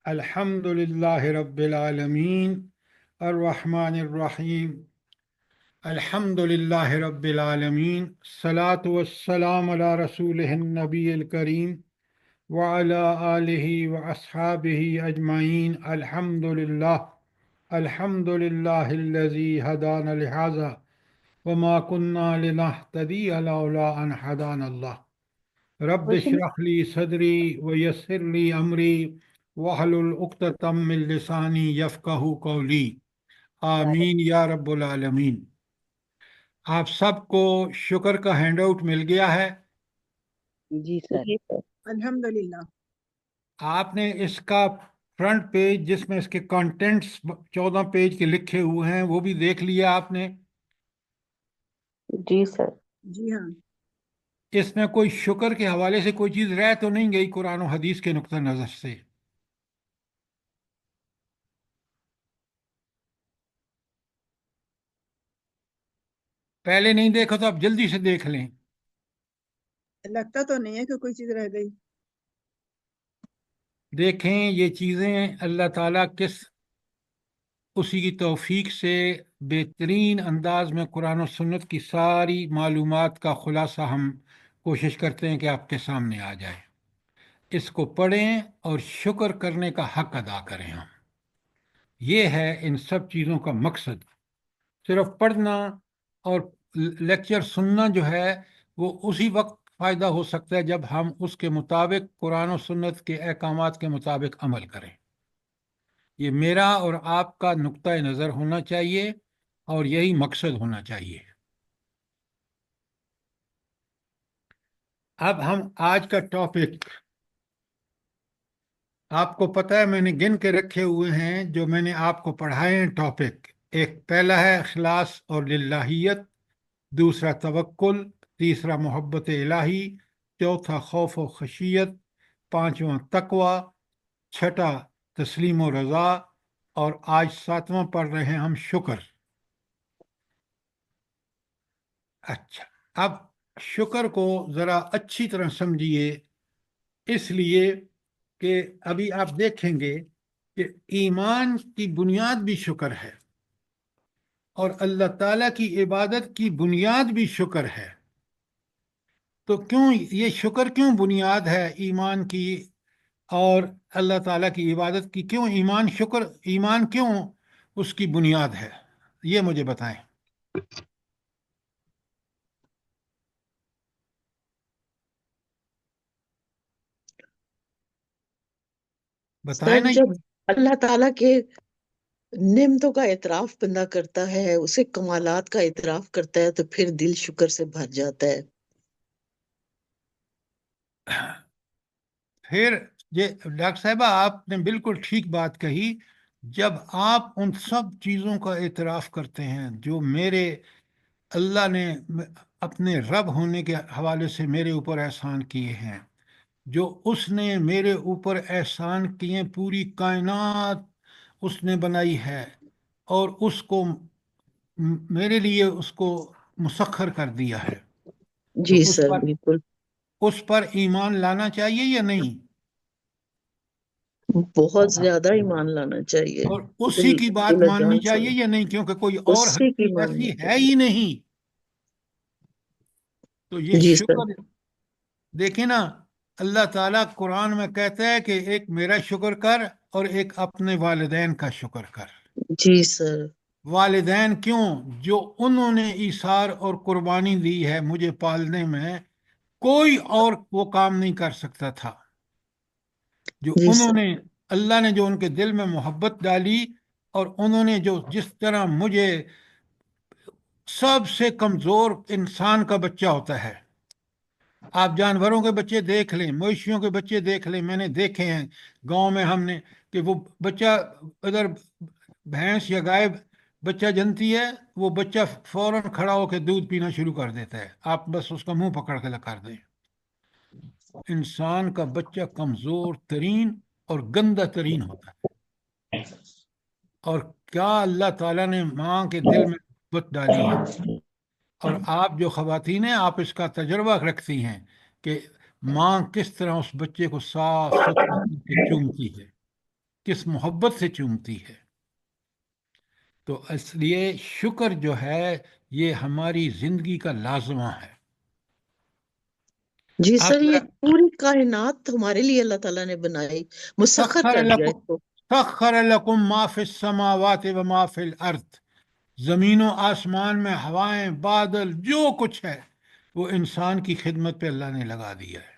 الحمد لله رب العالمين الرحمن الرحيم الحمد لله رب العالمين الصلاة والسلام على رسوله النبي الكريم وعلى آله وأصحابه أجمعين الحمد لله الذي هدانا لهذا وما كنا لنهتدي لولا أن هدانا الله رب اشرح لي صدري ويسر لي أمري واحلل عقدة من لساني يفقهوا قولي آمین یا رب العالمین۔ آپ سب کو شکر کا ہینڈ آؤٹ مل گیا ہے؟ جی سر، الحمدللہ۔ آپ نے اس کا فرنٹ پیج جس میں اس کے کانٹینٹس 14 پیج کے لکھے ہوئے ہیں وہ بھی دیکھ لیا آپ نے؟ جی سر۔ جی ہاں۔ اس میں کوئی شکر کے حوالے سے کوئی چیز رہ تو نہیں گئی قرآن و حدیث کے نقطہ نظر سے؟ پہلے نہیں دیکھا تو آپ جلدی سے دیکھ لیں۔ لگتا تو نہیں ہے کہ کوئی چیز رہ گئی۔ دیکھیں یہ چیزیں اللہ تعالیٰ اسی کی توفیق سے بہترین انداز میں قرآن و سنت کی ساری معلومات کا خلاصہ ہم کوشش کرتے ہیں کہ آپ کے سامنے آ جائے۔ اس کو پڑھیں اور شکر کرنے کا حق ادا کریں ہم۔ یہ ہے ان سب چیزوں کا مقصد۔ صرف پڑھنا اور لیکچر سننا جو ہے وہ اسی وقت فائدہ ہو سکتا ہے جب ہم اس کے مطابق قرآن و سنت کے احکامات کے مطابق عمل کریں۔ یہ میرا اور آپ کا نقطۂ نظر ہونا چاہیے اور یہی مقصد ہونا چاہیے۔ اب ہم آج کا ٹاپک، آپ کو پتہ ہے میں نے گن کے رکھے ہوئے ہیں جو میں نے آپ کو پڑھائے ہیں ٹاپک۔ ایک پہلا ہے اخلاص اور للہیت، دوسرا توکل، تیسرا محبت الہی، چوتھا خوف و خشیت، پانچواں تقوی، چھٹا تسلیم و رضا، اور آج ساتواں پڑھ رہے ہیں ہم شکر۔ اچھا، اب شکر کو ذرا اچھی طرح سمجھیے، اس لیے کہ ابھی آپ دیکھیں گے کہ ایمان کی بنیاد بھی شکر ہے اور اللہ تعالیٰ کی عبادت کی بنیاد بھی شکر ہے۔ تو کیوں یہ شکر کیوں بنیاد ہے ایمان کی اور اللہ تعالیٰ کی عبادت کی؟ کیوں ایمان کیوں اس کی بنیاد ہے؟ یہ مجھے بتائیں۔ بتائیں سر نا۔ جب اللہ تعالیٰ کے نعمتوں کا اعتراف بندہ کرتا ہے، اسے کمالات کا اعتراف کرتا ہے، تو پھر دل شکر سے بھر جاتا ہے۔ پھر یہ ڈاکٹر صاحبہ آپ نے بالکل ٹھیک بات کہی۔ جب آپ ان سب چیزوں کا اعتراف کرتے ہیں جو میرے اللہ نے اپنے رب ہونے کے حوالے سے میرے اوپر احسان کیے ہیں، جو اس نے میرے اوپر احسان کیے، پوری کائنات اس نے بنائی ہے اور اس کو میرے لیے اس کو مسخر کر دیا ہے، جی تو سر، بالکل اس پر ایمان لانا چاہیے یا نہیں؟ بہت زیادہ ایمان لانا چاہیے، اور اسی کی بات دل و ماننی جان سے، چاہیے یا نہیں؟ کیونکہ کوئی اور اسی کی حقیقت ماننا ایسی ہے چاہیے۔ ہی نہیں۔ تو یہ جی سر۔ شکر دیکھیں نا، اللہ تعالیٰ قرآن میں کہتا ہے کہ ایک میرا شکر کر اور ایک اپنے والدین کا شکر کر۔ جی سر۔ والدین کیوں؟ جو انہوں نے ایثار اور قربانی دی ہے مجھے پالنے میں، کوئی اور وہ کام نہیں کر سکتا تھا۔ جو جی انہوں سر۔ نے، اللہ نے جو ان کے دل میں محبت ڈالی، اور انہوں نے جو جس طرح مجھے، سب سے کمزور انسان کا بچہ ہوتا ہے، آپ جانوروں کے بچے دیکھ لیں، مویشیوں کے بچے دیکھ لیں، میں نے دیکھے ہیں گاؤں میں ہم نے، کہ وہ بچہ ادھر بھینس یا گائے بچہ جنتی ہے، وہ بچہ فوراً کھڑا ہو کے دودھ پینا شروع کر دیتا ہے، آپ بس اس کا منہ پکڑ کے کر دیں۔ انسان کا بچہ کمزور ترین اور گندہ ترین ہوتا ہے، اور کیا اللہ تعالیٰ نے ماں کے دل میں محبت ڈالی ہے۔ اور آپ جو خواتین ہیں آپ اس کا تجربہ رکھتی ہیں کہ ماں کس طرح اس بچے کو صاف ستھرا کر کے چومتی ہے۔ کس محبت سے چومتی ہے. تو اس لیے شکر جو ہے یہ ہماری زندگی کا لازمہ ہے. جی آپ سر، یہ پوری کائنات ہمارے لیے اللہ تعالیٰ نے بنائی، مسخر سخر کر دیا اس لکم کو. سخر لکم ما فی السماوات و ما فی الارض. زمین و آسمان میں ہوائیں، بادل، جو کچھ ہے وہ انسان کی خدمت پہ اللہ نے لگا دیا ہے.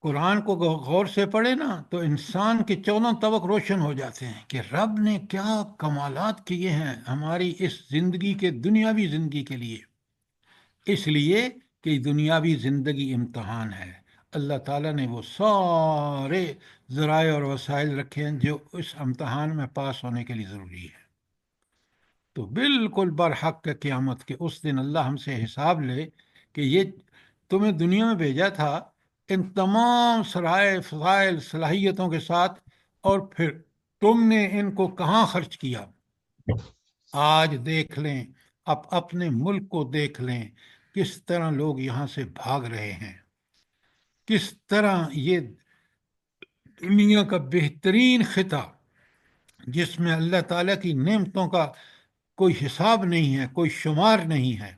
قرآن کو غور سے پڑھے نا تو انسان کے 14 طبق روشن ہو جاتے ہیں کہ رب نے کیا کمالات کیے ہیں ہماری اس زندگی کے، دنیاوی زندگی کے لیے. اس لیے کہ دنیاوی زندگی امتحان ہے. اللہ تعالیٰ نے وہ سارے ذرائع اور وسائل رکھے ہیں جو اس امتحان میں پاس ہونے کے لیے ضروری ہے. تو بالکل برحق ہے قیامت کے اس دن اللہ ہم سے حساب لے کہ یہ تمہیں دنیا میں بھیجا تھا ان تمام سرائے فضائل صلاحیتوں کے ساتھ، اور پھر تم نے ان کو کہاں خرچ کیا. آج دیکھ لیں، اپنے ملک کو دیکھ لیں، کس طرح لوگ یہاں سے بھاگ رہے ہیں، کس طرح یہ دنیا کا بہترین خطہ جس میں اللہ تعالیٰ کی نعمتوں کا کوئی حساب نہیں ہے، کوئی شمار نہیں ہے،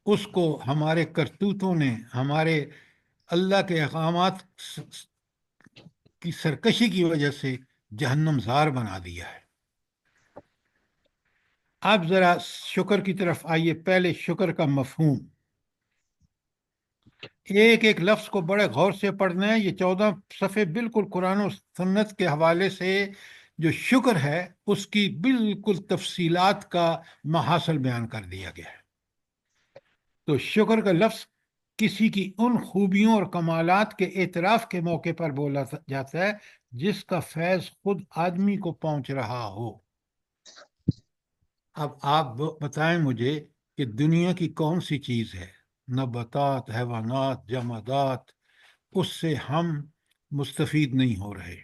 اس کو ہمارے کرتوتوں نے، ہمارے اللہ کے احکامات کی سرکشی کی وجہ سے جہنم زار بنا دیا ہے. اب ذرا شکر کی طرف آئیے. پہلے شکر کا مفہوم، ایک ایک لفظ کو بڑے غور سے پڑھنا ہے. یہ 14 صفحے بالکل قرآن و سنت کے حوالے سے جو شکر ہے اس کی بالکل تفصیلات کا محاصل بیان کر دیا گیا ہے. تو شکر کا لفظ کسی کی ان خوبیوں اور کمالات کے اعتراف کے موقع پر بولا جاتا ہے جس کا فیض خود آدمی کو پہنچ رہا ہو. اب آپ بتائیں مجھے کہ دنیا کی کون سی چیز ہے، نباتات، حیوانات، جمادات، اس سے ہم مستفید نہیں ہو رہے،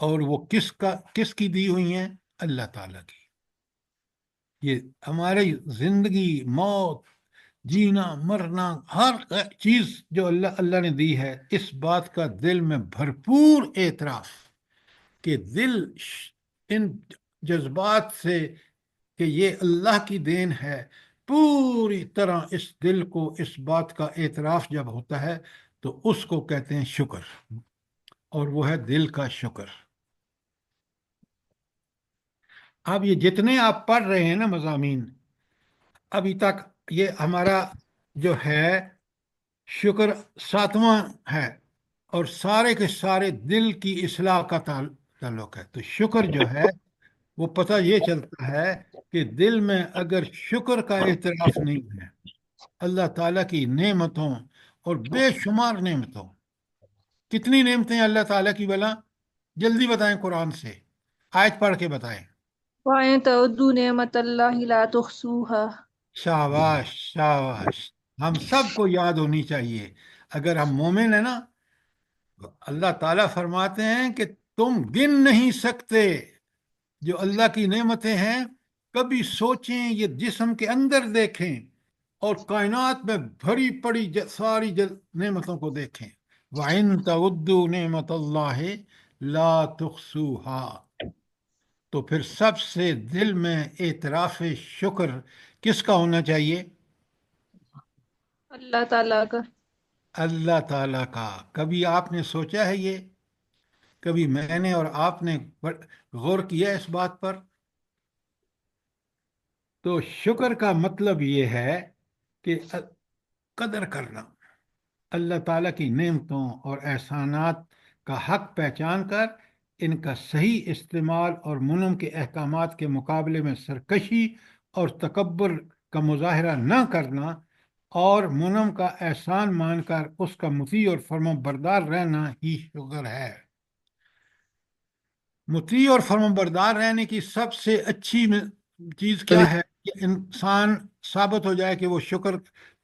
اور وہ کس کی دی ہوئی ہیں؟ اللہ تعالیٰ کی. یہ ہماری زندگی، موت، جینا، مرنا، ہر چیز جو اللہ نے دی ہے، اس بات کا دل میں بھرپور اعتراف کہ دل ان جذبات سے کہ یہ اللہ کی دین ہے، پوری طرح اس دل کو اس بات کا اعتراف جب ہوتا ہے تو اس کو کہتے ہیں شکر، اور وہ ہے دل کا شکر. اب یہ جتنے آپ پڑھ رہے ہیں نا مضامین ابھی تک، یہ ہمارا جو ہے شکر 7واں ہے، اور سارے کے سارے دل کی اصلاح کا تعلق ہے. تو شکر جو ہے وہ پتہ یہ چلتا ہے کہ دل میں اگر شکر کا اعتراف نہیں ہے اللہ تعالیٰ کی نعمتوں، اور بے شمار نعمتوں. کتنی نعمتیں ہیں اللہ تعالیٰ کی بلا؟ جلدی بتائیں، قرآن سے آیت پڑھ کے بتائیں. وَإِن تَعُدُّوا نِعْمَةَ اللَّهِ لَا تُحْصُوهَا. شاباش شاباش، ہم سب کو یاد ہونی چاہیے. اگر ہم مومن ہیں نا، اللہ تعالیٰ فرماتے ہیں کہ تم گن نہیں سکتے جو اللہ کی نعمتیں ہیں. کبھی سوچیں، یہ جسم کے اندر دیکھیں اور کائنات میں بھری پڑی ساری نعمتوں کو دیکھیں. وَإِن تَعُدُّوا نِعْمَةَ اللَّهِ لَا تُحْصُوهَا. تو پھر سب سے دل میں اعتراف شکر کس کا ہونا چاہیے؟ اللہ تعالیٰ کا. اللہ تعالیٰ کا. کبھی آپ نے سوچا ہے یہ؟ کبھی میں نے اور آپ نے غور کیا اس بات پر؟ تو شکر کا مطلب یہ ہے کہ قدر کرنا، اللہ تعالیٰ کی نعمتوں اور احسانات کا حق پہچان کر ان کا صحیح استعمال، اور منعم کے احکامات کے مقابلے میں سرکشی اور تکبر کا مظاہرہ نہ کرنا، اور منعم کا احسان مان کر اس کا مطیع اور فرما بردار رہنا ہی شکر ہے. مطیع اور فرما بردار رہنے کی سب سے اچھی چیز کیا ہے؟ کہ انسان ثابت ہو جائے کہ وہ شکر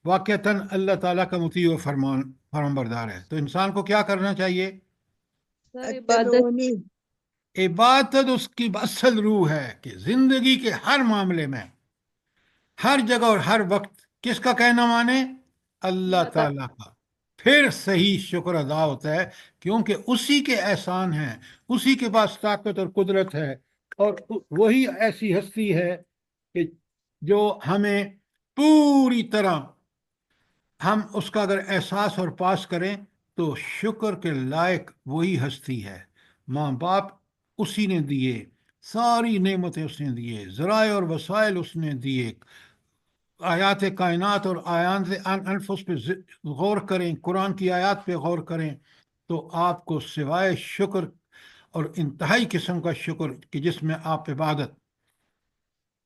واقعتاً اللہ تعالیٰ کا مطیع و فرما بردار ہے. تو انسان کو کیا کرنا چاہیے؟ سر عبادت. اتبعونی، عبادت اس کی اصل روح ہے کہ زندگی کے ہر معاملے میں، ہر جگہ اور ہر وقت کس کا کہنا مانے؟ اللہ تعالیٰ کا. پھر صحیح شکر ادا ہوتا ہے، کیونکہ اسی کے احسان ہیں، اسی کے پاس طاقت اور قدرت ہے، اور وہی ایسی ہستی ہے کہ جو ہمیں پوری طرح، ہم اس کا اگر احساس اور پاس کریں تو شکر کے لائق وہی ہستی ہے۔ ماں باپ اسی نے دیے، ساری نعمتیں اس نے دیے، ذرائع اور وسائل اس نے دیے، آیات کائنات اور آیات انفس پہ غور کریں، قرآن کی آیات پہ غور کریں، تو آپ کو سوائے شکر اور انتہائی قسم کا شکر کہ جس میں آپ عبادت،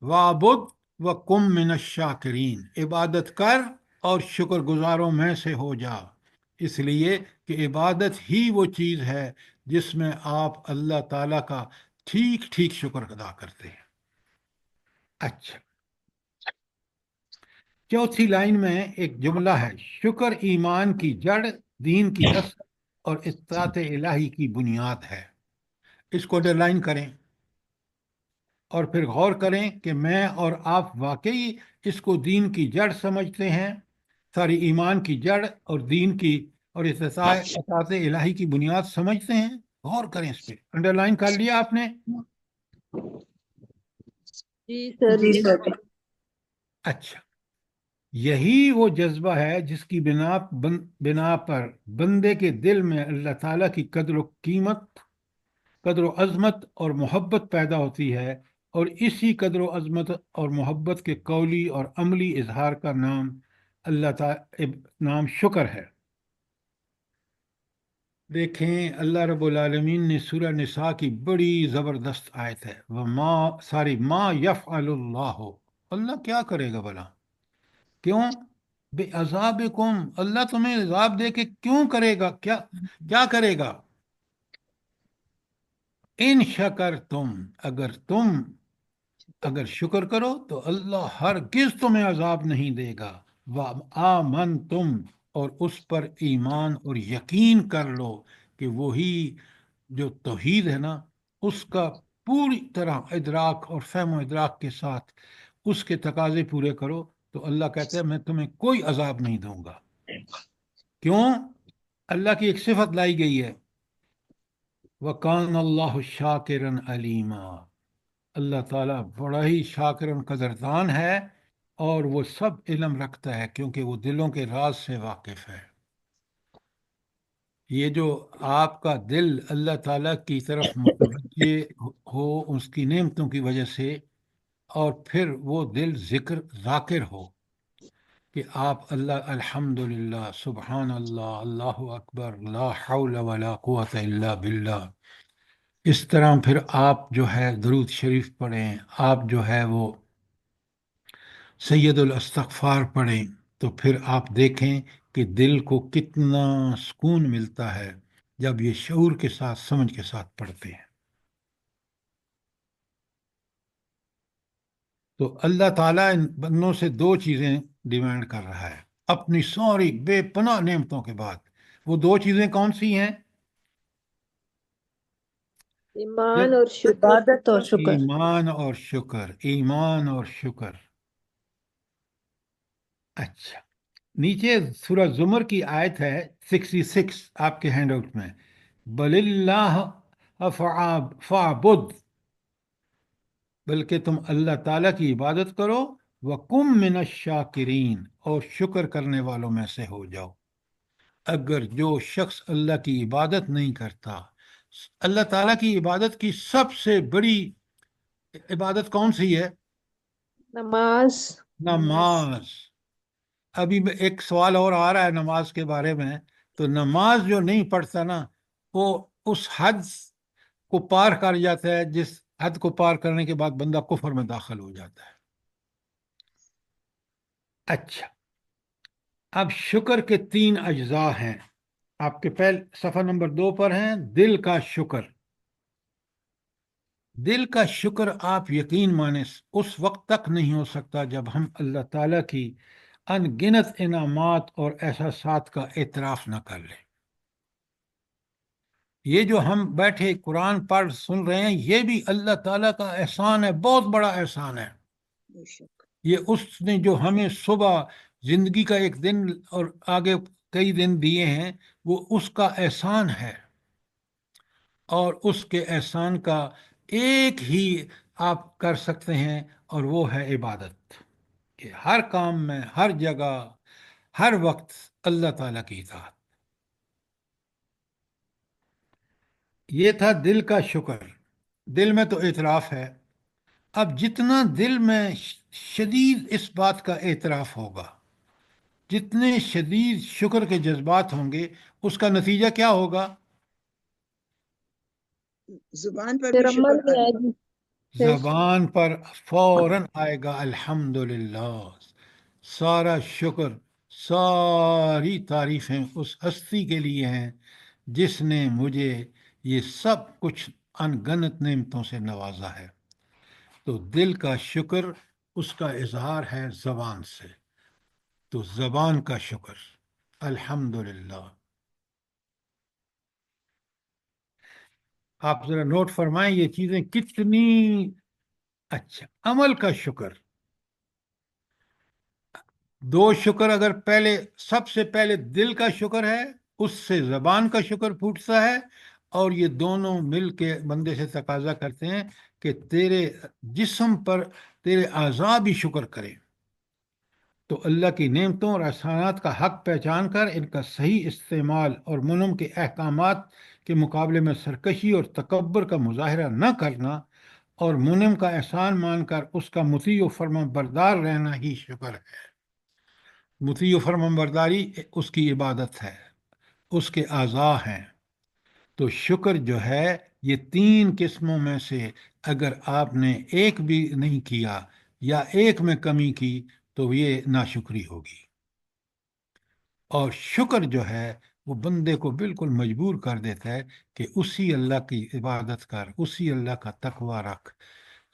وَعْبُدْ وَكُن مِّنَ الشَّاكِرِينَ، عبادت کر اور شکر گزاروں میں سے ہو جا، اس لیے کہ عبادت ہی وہ چیز ہے جس میں آپ اللہ تعالیٰ کا ٹھیک ٹھیک شکر ادا کرتے ہیں۔ اچھا، چوتھی لائن میں ایک جملہ ہے، شکر ایمان کی جڑ، دین کی اصل اور اطاعت الہی کی بنیاد ہے۔ اس کو انڈر لائن کریں اور پھر غور کریں کہ میں اور آپ واقعی اس کو دین کی جڑ سمجھتے ہیں، ساری ایمان کی جڑ اور دین کی اور اطاعت الہی کی بنیاد سمجھتے ہیں؟ غور کریں اس پہ۔ انڈر لائن کر لیا آپ نے؟ جی سر جی جی۔ سر۔ اچھا، یہی وہ جذبہ ہے جس کی بنا پر بندے کے دل میں اللہ تعالیٰ کی قدر و قیمت، قدر و عظمت اور محبت پیدا ہوتی ہے، اور اسی قدر و عظمت اور محبت کے قولی اور عملی اظہار کا نام اللہ تعالیٰ نام شکر ہے۔ دیکھیں، اللہ رب العالمین نے سورہ نساء کی بڑی زبردست آیت ہے، ما یفعل اللہ، اللہ کیا کرے گا بھلا؟ کیوں؟ بے عذابکم، اللہ تمہیں عذاب دے کے کیوں کرے گا؟ کیا کرے گا؟ ان شکرتم، اگر شکر کرو تو اللہ ہرگز تمہیں عذاب نہیں دے گا، وآمنتم، اور اس پر ایمان اور یقین کر لو کہ وہی جو توحید ہے نا، اس کا پوری طرح ادراک اور فہم و ادراک کے ساتھ اس کے تقاضے پورے کرو، تو اللہ کہتے ہیں میں تمہیں کوئی عذاب نہیں دوں گا۔ کیوں؟ اللہ کی ایک صفت لائی گئی ہے، وَكَانَ اللَّهُ شَاكِرًا عَلِيمًا، اللہ تعالیٰ بڑا ہی شاکرن قدردان ہے، اور وہ سب علم رکھتا ہے کیونکہ وہ دلوں کے راز سے واقف ہے۔ یہ جو آپ کا دل اللہ تعالیٰ کی طرف متوجہ ہو اس کی نعمتوں کی وجہ سے، اور پھر وہ دل ذاکر ہو کہ آپ اللہ الحمدللہ، سبحان اللہ، اللہ اکبر، لا حول ولا قوت الا باللہ، اس طرح پھر آپ جو ہے درود شریف پڑھیں، آپ جو ہے وہ سید الاستغفار پڑھیں، تو پھر آپ دیکھیں کہ دل کو کتنا سکون ملتا ہے جب یہ شعور کے ساتھ، سمجھ کے ساتھ پڑھتے ہیں۔ تو اللہ تعالیٰ ان بندوں سے دو چیزیں ڈیمانڈ کر رہا ہے اپنی ساری بے پناہ نعمتوں کے بعد۔ وہ دو چیزیں کون سی ہیں؟ ایمان اور شکر۔ عبادت اور شکر۔ ایمان اور شکر، ایمان اور شکر۔ اچھا، نیچے سورہ زمر کی آیت ہے 66 آپ کے ہینڈ آؤٹ میں، بل اللہ فاعبد، بلکہ تم اللہ تعالیٰ کی عبادت کرو، وَقُم مِّنَ الشَّاكِرِينَ، اور شکر کرنے والوں میں سے ہو جاؤ۔ اگر جو شخص اللہ کی عبادت نہیں کرتا، اللہ تعالیٰ کی عبادت کی سب سے بڑی عبادت کون سی ہے؟ نماز۔ نماز۔ ابھی ایک سوال اور آ رہا ہے نماز کے بارے میں، تو نماز جو نہیں پڑھتا نا، وہ اس حد کو پار کر جاتا ہے جس حد کو پار کرنے کے بعد بندہ کفر میں داخل ہو جاتا ہے۔ اچھا، اب شکر کے 3 اجزاء ہیں، آپ کے صفحہ نمبر 2 پر ہیں، دل کا شکر۔ دل کا شکر آپ یقین مانیں اس وقت تک نہیں ہو سکتا جب ہم اللہ تعالیٰ کی ان گنت انعامات اور احساسات کا اعتراف نہ کر لیں۔ یہ جو ہم بیٹھے قرآن پڑھ سن رہے ہیں، یہ بھی اللہ تعالیٰ کا احسان ہے، بہت بڑا احسان ہے۔ بے شک۔ یہ اس نے جو ہمیں صبح زندگی کا ایک دن اور آگے کئی دن دیے ہیں وہ اس کا احسان ہے، اور اس کے احسان کا ایک ہی آپ کر سکتے ہیں، اور وہ ہے عبادت، کہ ہر کام میں، ہر جگہ، ہر وقت اللہ تعالیٰ کی اطاعت۔ یہ تھا دل کا شکر۔ دل میں تو اعتراف ہے، اب جتنا دل میں شدید اس بات کا اعتراف ہوگا، جتنے شدید شکر کے جذبات ہوں گے، اس کا نتیجہ کیا ہوگا؟ زبان پر پھر بھی عمل شکر میں آئے آئے گا۔ گی، پھر زبان پر فوراً آئے گا الحمدللہ، سارا شکر، ساری تعریفیں اس ہستی کے لیے ہیں جس نے مجھے یہ سب کچھ ان گنت نعمتوں سے نوازا ہے۔ تو دل کا شکر اس کا اظہار ہے زبان سے، تو زبان کا شکر الحمدللہ۔ آپ ذرا نوٹ فرمائیں یہ چیزیں کتنی اچھا۔ عمل کا شکر، دو شکر، اگر پہلے، سب سے پہلے دل کا شکر ہے، اس سے زبان کا شکر پھوٹتا ہے، اور یہ دونوں مل کے بندے سے تقاضا کرتے ہیں کہ تیرے جسم پر تیرے اعضاء بھی شکر کریں۔ تو اللہ کی نعمتوں اور احسانات کا حق پہچان کر ان کا صحیح استعمال، اور منعم کے احکامات کے مقابلے میں سرکشی اور تکبر کا مظاہرہ نہ کرنا، اور منعم کا احسان مان کر اس کا مطیع و فرما بردار رہنا ہی شکر ہے۔ مطیع و فرما برداری اس کی عبادت ہے، اس کے اعضاء ہیں۔ تو شکر جو ہے، یہ تین قسموں میں سے اگر آپ نے ایک بھی نہیں کیا یا ایک میں کمی کی تو یہ ناشکری ہوگی۔ اور شکر جو ہے وہ بندے کو بالکل مجبور کر دیتا ہے کہ اسی اللہ کی عبادت کر، اسی اللہ کا تقوی رکھ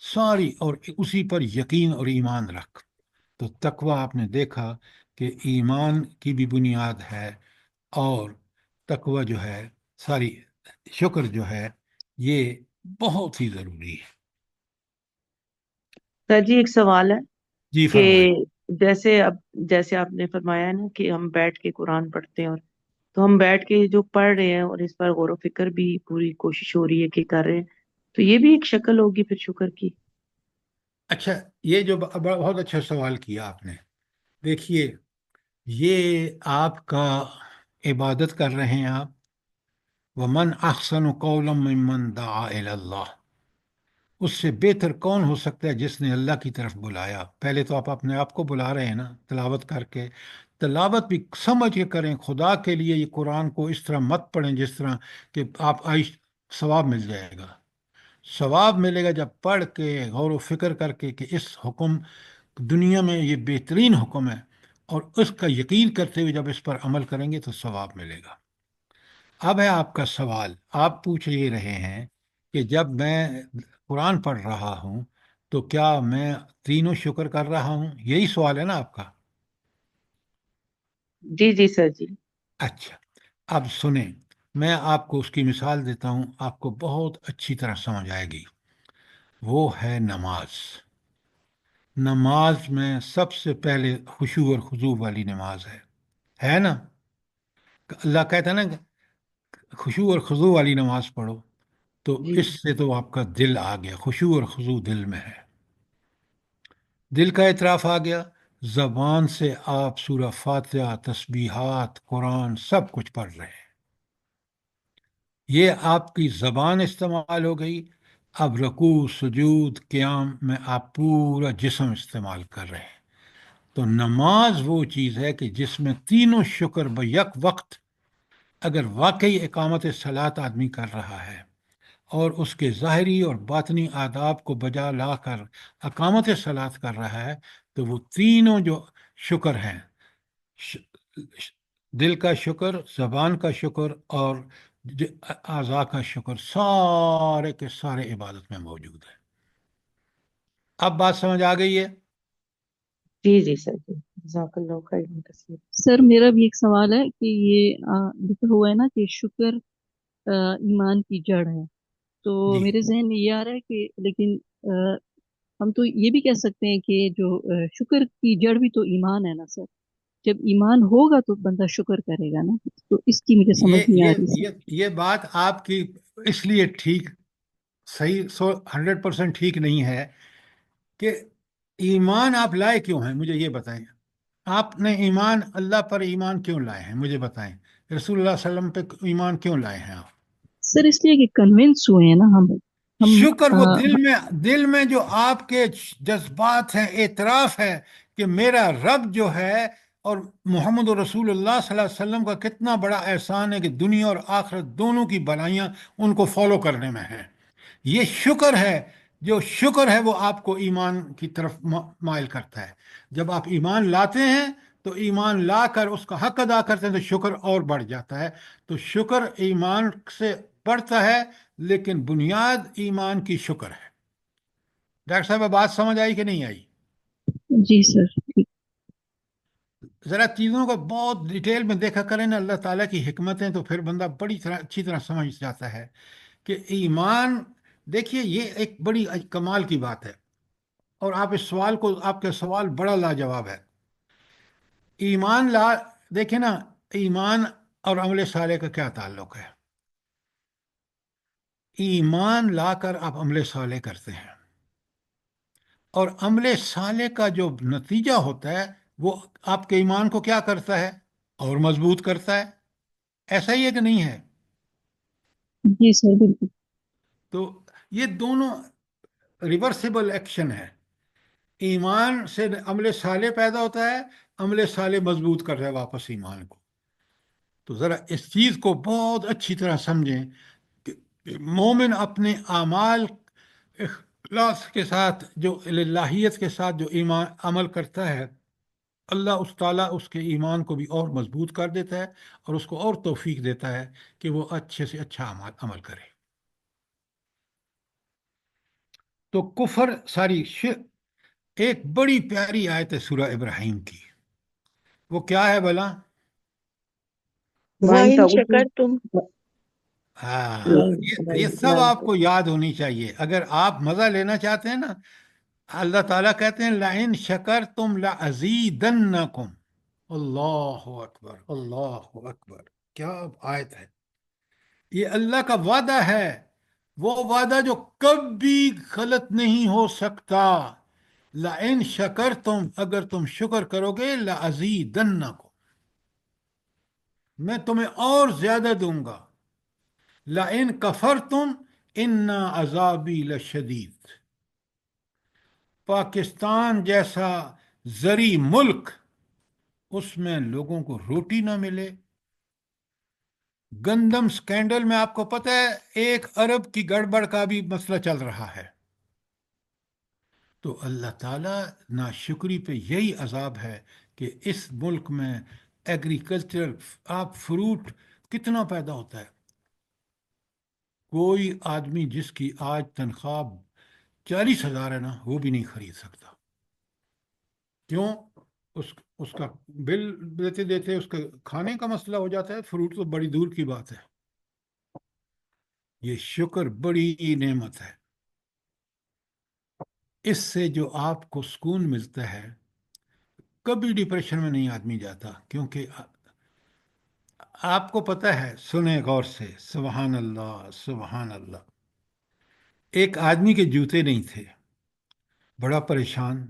ساری، اور اسی پر یقین اور ایمان رکھ۔ تو تقوی آپ نے دیکھا کہ ایمان کی بھی بنیاد ہے، اور تقوی جو ہے ساری، شکر جو ہے یہ بہت ہی ضروری ہے۔ سر جی ایک سوال ہے جی کہ فرمائیں۔ جیسے آپ نے فرمایا ہے نا کہ ہم بیٹھ کے قرآن پڑھتے ہیں، اور تو ہم بیٹھ کے جو پڑھ رہے ہیں اور اس پر غور و فکر بھی پوری کوشش ہو رہی ہے کہ کر رہے ہیں، تو یہ بھی ایک شکل ہوگی پھر شکر کی؟ اچھا، یہ جو بہت اچھا سوال کیا آپ نے۔ دیکھیے، یہ آپ کا عبادت کر رہے ہیں آپ، وَمَنْ أَحْسَنُ قَوْلًا مِّمَّنْ دَعَا إِلَى اللَّهِ، اس سے بہتر کون ہو سکتا ہے جس نے اللہ کی طرف بلایا؟ پہلے تو آپ اپنے آپ کو بلا رہے ہیں نا، تلاوت کر کے۔ تلاوت بھی سمجھ کے کریں، خدا کے لیے یہ قرآن کو اس طرح مت پڑھیں جس طرح کہ آپ ثواب مل جائے گا۔ ثواب ملے گا جب پڑھ کے غور و فکر کر کے کہ اس حکم، دنیا میں یہ بہترین حکم ہے، اور اس کا یقین کرتے ہوئے جب اس پر عمل کریں گے تو ثواب ملے گا۔ اب ہے آپ کا سوال، آپ پوچھ یہ رہے ہیں کہ جب میں قرآن پڑھ رہا ہوں تو کیا میں تینوں شکر کر رہا ہوں؟ یہی سوال ہے نا آپ کا؟ جی جی سر جی۔ اچھا، اب سنیں، میں آپ کو اس کی مثال دیتا ہوں، آپ کو بہت اچھی طرح سمجھ آئے گی۔ وہ ہے نماز۔ نماز میں سب سے پہلے خشوع اور خضوع والی نماز ہے نا؟ اللہ کہتا ہے نا کہ خشوع اور خضوع والی نماز پڑھو، تو جی اس سے تو آپ کا دل آ گیا، خشوع اور خضوع دل میں ہے، دل کا اعتراف آ گیا۔ زبان سے آپ سورہ فاتحہ، تسبیحات، قرآن سب کچھ پڑھ رہے ہیں، یہ آپ کی زبان استعمال ہو گئی۔ اب رکوع، سجود، قیام میں آپ پورا جسم استعمال کر رہے ہیں۔ تو نماز وہ چیز ہے کہ جس میں تینوں شکر بیک وقت، اگر واقعی اقامت صلاۃ آدمی کر رہا ہے اور اس کے ظاہری اور باطنی آداب کو بجا لا کر اقامت صلاۃ کر رہا ہے، تو وہ تینوں جو شکر ہیں، دل کا شکر، زبان کا شکر، اور اعضاء کا شکر، سارے کے سارے عبادت میں موجود ہے۔ اب بات سمجھ آ گئی ہے؟ جی جی سر جی، جزاک اللہ خیر کثیر۔ سر میرا بھی ایک سوال ہے کہ یہ لکھا ہوا ہے نا کہ شکر ایمان کی جڑ ہے، تو جی، میرے ذہن میں یہ آ رہا ہے کہ لیکن آ، ہم تو یہ بھی کہہ سکتے ہیں کہ جو شکر کی جڑ بھی تو ایمان ہے نا سر؟ جب ایمان ہوگا تو بندہ شکر کرے گا نا. تو اس کی مجھے سمجھ یہ نہیں آ یہ رہی یہ یہ بات آپ کی اس لیے ٹھیک صحیح 100% ٹھیک نہیں ہے کہ ایمان آپ لائے کیوں ہیں، مجھے یہ بتائیں. آپ نے ایمان اللہ پر ایمان کیوں لائے ہیں، مجھے بتائیں. رسول اللہ صلی اللہ علیہ وسلم پہ ایمان کیوں لائے ہیں آپ؟ سر. اس لیے کہ کنونس ہوئے ہیں نا ہم شکر وہ دل میں جو آپ کے جذبات ہیں، اعتراف ہے کہ میرا رب جو ہے اور محمد رسول اللہ صلی اللہ علیہ وسلم کا کتنا بڑا احسان ہے کہ دنیا اور آخرت دونوں کی بھلائیاں ان کو فالو کرنے میں ہیں. یہ شکر ہے، جو شکر ہے وہ آپ کو ایمان کی طرف مائل کرتا ہے. جب آپ ایمان لاتے ہیں تو ایمان لا کر اس کا حق ادا کرتے ہیں تو شکر اور بڑھ جاتا ہے. تو شکر ایمان سے بڑھتا ہے، لیکن بنیاد ایمان کی شکر ہے. ڈاکٹر صاحب بات سمجھ آئی کہ نہیں آئی؟ جی سر. ٹھیک. ذرا چیزوں کو بہت ڈیٹیل میں دیکھا کریں نا اللہ تعالیٰ کی حکمتیں، تو پھر بندہ بڑی طرح اچھی طرح سمجھ جاتا ہے کہ ایمان. دیکھیے یہ ایک بڑی کمال کی بات ہے، اور آپ اس سوال کو، آپ کا سوال بڑا لاجواب ہے. ایمان دیکھیں نا، ایمان اور عمل صالح کا کیا تعلق ہے؟ ایمان لا کر آپ عمل صالح کرتے ہیں، اور عمل صالح کا جو نتیجہ ہوتا ہے وہ آپ کے ایمان کو کیا کرتا ہے؟ اور مضبوط کرتا ہے. ایسا ہی ہے کہ نہیں ہے؟ جی سر. بالکل. تو یہ دونوں ریورسیبل ایکشن ہے. ایمان سے عمل صالح پیدا ہوتا ہے، عمل صالح مضبوط کر رہا ہے واپس ایمان کو. تو ذرا اس چیز کو بہت اچھی طرح سمجھیں کہ مومن اپنے اعمال اخلاص کے ساتھ، جو الہیت کے ساتھ جو ایمان عمل کرتا ہے، اللہ اس تعالیٰ اس کے ایمان کو بھی اور مضبوط کر دیتا ہے اور اس کو اور توفیق دیتا ہے کہ وہ اچھے سے اچھا عمل کرے. تو کفر ایک بڑی پیاری آیت ہے سورہ ابراہیم کی. وہ کیا ہے بھلا؟ وَإِن وَإِن تَعُدُّوا شَكَرْتُمْ ہاں، یہ سب آپ کو یاد ہونی چاہیے. اگر آپ مزہ لینا چاہتے ہیں نا، اللہ تعالیٰ کہتے ہیں لَإِن شَكَرْتُمْ لَأَزِيدَنَّكُمْ. اللہ اکبر، اللہ اکبر، کیا آیت ہے. یہ اللہ کا وعدہ ہے، وہ وعدہ جو کبھی غلط نہیں ہو سکتا. لَإِن شَكَرْتُمْ، اگر تم شکر کرو گے، لَأَزِيدَنَّكُمْ، میں تمہیں اور زیادہ دوں گا. لَإِن كَفَرْتُمْ إِنَّ عَذَابِي لَشَدِيدٌ. پاکستان جیسا زرعی ملک، اس میں لوگوں کو روٹی نہ ملے. گندم سکینڈل میں آپ کو پتہ ہے 1 ارب کی گڑبڑ کا بھی مسئلہ چل رہا ہے. تو اللہ تعالیٰ ناشکری پہ یہی عذاب ہے کہ اس ملک میں ایگریکلچر، آپ فروٹ کتنا پیدا ہوتا ہے. کوئی آدمی جس کی آج تنخواہ 40,000 ہے نا، وہ بھی نہیں خرید سکتا. کیوں؟ اس کا بل دیتے دیتے اس کا کھانے کا مسئلہ ہو جاتا ہے. فروٹ تو بڑی دور کی بات ہے. یہ شکر بڑی نعمت ہے. اس سے جو آپ کو سکون ملتا ہے، کبھی ڈپریشن میں نہیں آدمی جاتا. کیونکہ آپ کو پتہ ہے، سنیں غور سے، سبحان اللہ سبحان اللہ. ایک آدمی کے جوتے نہیں تھے، بڑا پریشان،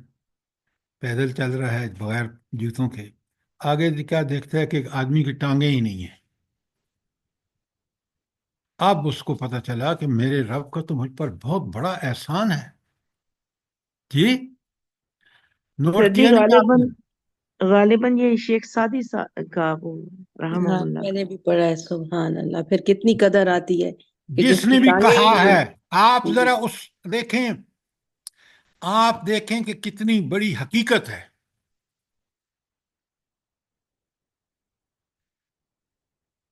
پیدل چل رہا ہے بغیر جوتوں کے. آگے کیا دیکھتا ہے کہ ایک آدمی کی ٹانگیں ہی نہیں ہیں. اب اس کو پتہ چلا کہ میرے رب کا تو مجھ پر بہت بڑا احسان ہے. جی نوٹ سر جی کیا نہیں آپ نے؟ غالباً یہ شیخ سعدی کا وہ رحمہ ہاں اللہ میں کا. نے بھی پڑھا ہے. سبحان اللہ. پھر کتنی قدر آتی ہے کہ جس جس نے کی بھی ٹانگیں ہی کہا نہیں ہے، آپ ہیں. ذرا دیکھیں، آپ دیکھیں کہ کتنی بڑی حقیقت ہے.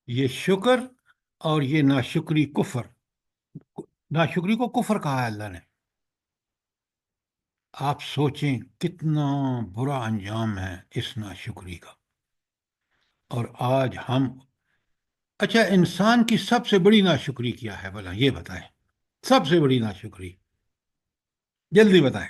یہ شکر اور یہ ناشکری کفر. ناشکری کو کفر کہا ہے اللہ نے. آپ سوچیں کتنا برا انجام ہے اس ناشکری کا. اور آج اچھا، انسان کی سب سے بڑی ناشکری کیا ہے بھلا، یہ بتائیں. سب سے بڑی ناشکری جلدی بتائیں.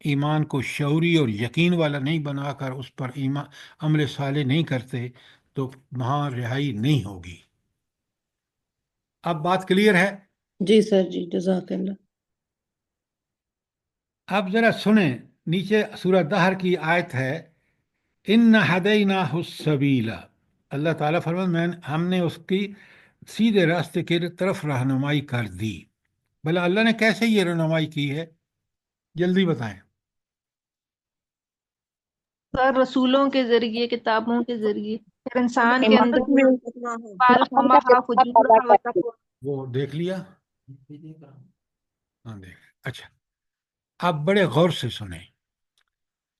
ایمان کو شعوری اور یقین والا نہیں بنا کر اس پر ایمان عمل صالح نہیں کرتے تو وہاں رہائی نہیں ہوگی۔ اب بات کلیئر ہے؟ جی سر جی، جزاک اللہ۔ اب ذرا سنیں، نیچے سورہ دہر کی آیت ہے، ان ہدیناہ السبیل، اللہ تعالیٰ فرماتے ہم نے اس کی سیدھے راستے کی طرف رہنمائی کر دی۔ بھلا اللہ نے کیسے یہ رہنمائی کی ہے؟ جلدی بتائیں۔ سر رسولوں کے ذریعے، کتابوں کے ذریعے، پھر انسان کے اندر ایمان میں فالحما فجور و تقوی۔ وہ دیکھ لیا؟ ہاں دیکھ۔ اچھا، آپ بڑے غور سے سنیں۔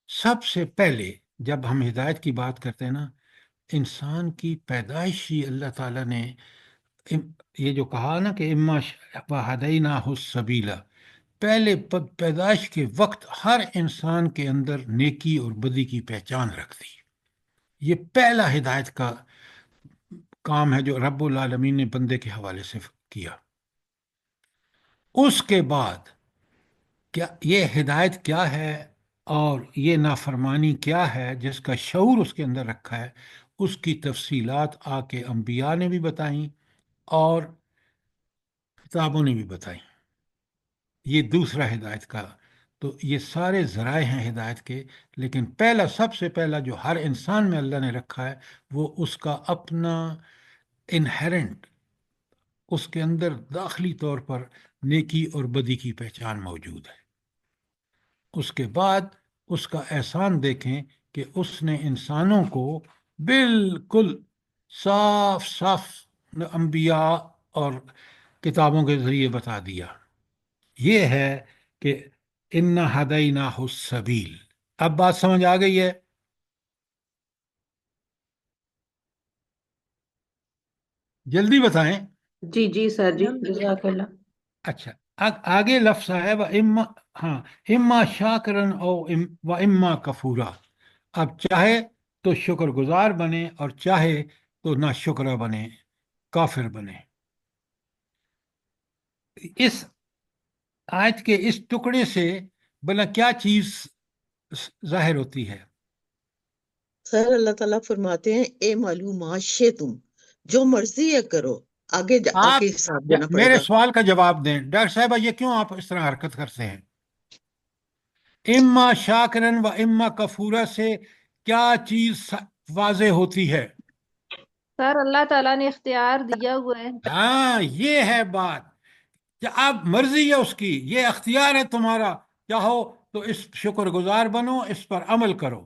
سب سے پہلے جب ہم ہدایت کی بات کرتے ہیں نا، انسان کی پیدائش ہی اللہ تعالیٰ نے یہ جو کہا نا کہ اما وہدیناہ السبیل، پہلے پیدائش کے وقت ہر انسان کے اندر نیکی اور بدی کی پہچان رکھ دی۔ یہ پہلا ہدایت کا کام ہے جو رب العالمین نے بندے کے حوالے سے کیا۔ اس کے بعد کیا یہ ہدایت کیا ہے اور یہ نافرمانی کیا ہے جس کا شعور اس کے اندر رکھا ہے، اس کی تفصیلات آ کے انبیاء نے بھی بتائیں اور کتابوں نے بھی بتائیں۔ یہ دوسرا ہدایت کا، تو یہ سارے ذرائع ہیں ہدایت کے، لیکن سب سے پہلا جو ہر انسان میں اللہ نے رکھا ہے وہ اس کا اپنا انہیرنٹ، اس کے اندر داخلی طور پر نیکی اور بدی کی پہچان موجود ہے۔ اس کے بعد اس کا احسان دیکھیں کہ اس نے انسانوں کو بالکل صاف صاف انبیاء اور کتابوں کے ذریعے بتا دیا۔ یہ ہے کہ انا ہدیناہ السبیل۔ اب بات سمجھ آ گئی ہے؟ جلدی بتائیں۔ جی جی سر جی، الحمدللہ۔ جزاک اللہ۔ اچھا، آگے لفظ ہے اما شاکرن او و اما کفورا۔ اب چاہے تو شکر گزار بنے اور چاہے تو نہ شکرہ بنے، کافر بنے۔ اس آیت کے اس ٹکڑے سے بلا کیا چیز ظاہر ہوتی ہے؟ سر اللہ تعالیٰ فرماتے ہیں اے معلوم تم جو مرضی ہے کرو، آگے آ آپ کے حساب دینا پڑے میرے گا۔ سوال کا جواب دیں ڈاکٹر صاحبہ، یہ کیوں آپ اس طرح حرکت کرتے ہیں؟ اما شاکرن و اما کفورا سے کیا چیز واضح ہوتی ہے؟ سر اللہ تعالیٰ نے اختیار دیا ہوا ہے۔ ہاں، یہ ہے بات کہ اب مرضی ہے اس کی، یہ اختیار ہے تمہارا، چاہو تو اس شکر گزار بنو، اس پر عمل کرو،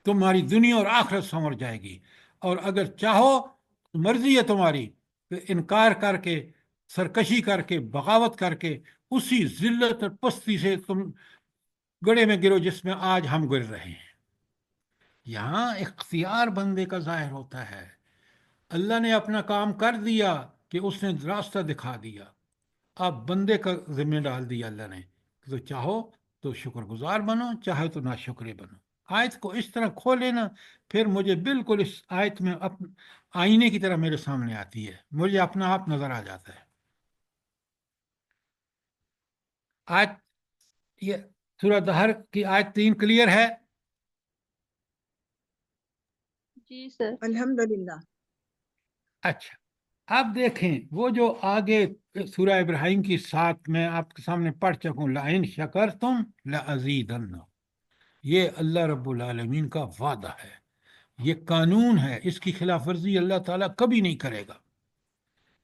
تمہاری دنیا اور آخرت سنور جائے گی، اور اگر چاہو مرضی ہے تمہاری تو انکار کر کے، سرکشی کر کے، بغاوت کر کے اسی ذلت اور پستی سے تم گڑے میں گرو جس میں آج ہم گر رہے ہیں۔ یہاں اختیار بندے کا ظاہر ہوتا ہے۔ اللہ نے اپنا کام کر دیا کہ اس نے راستہ دکھا دیا، اب بندے کا ذمہ ڈال دیا اللہ نے، تو چاہو تو شکر گزار بنو، چاہے تو نہ شکرے بنو۔ آیت کو اس طرح کھولے نا، پھر مجھے بالکل اس آیت میں آئینے کی طرح میرے سامنے آتی ہے، مجھے اپنا آپ نظر آ جاتا ہے۔ آیت یہ سورہ دہر کی آیت 3 کلیئر ہے؟ جی سر۔ الحمدللہ۔ اچھا، اب دیکھیں وہ جو آگے سورہ ابراہیم کی 7 میں آپ کے سامنے پڑھ چکوں، لَإِن شَكَرْتُمْ لَأَزِيدَنَّ، یہ اللہ رب العالمین کا وعدہ ہے، یہ قانون ہے، اس کی خلاف ورزی اللہ تعالیٰ کبھی نہیں کرے گا۔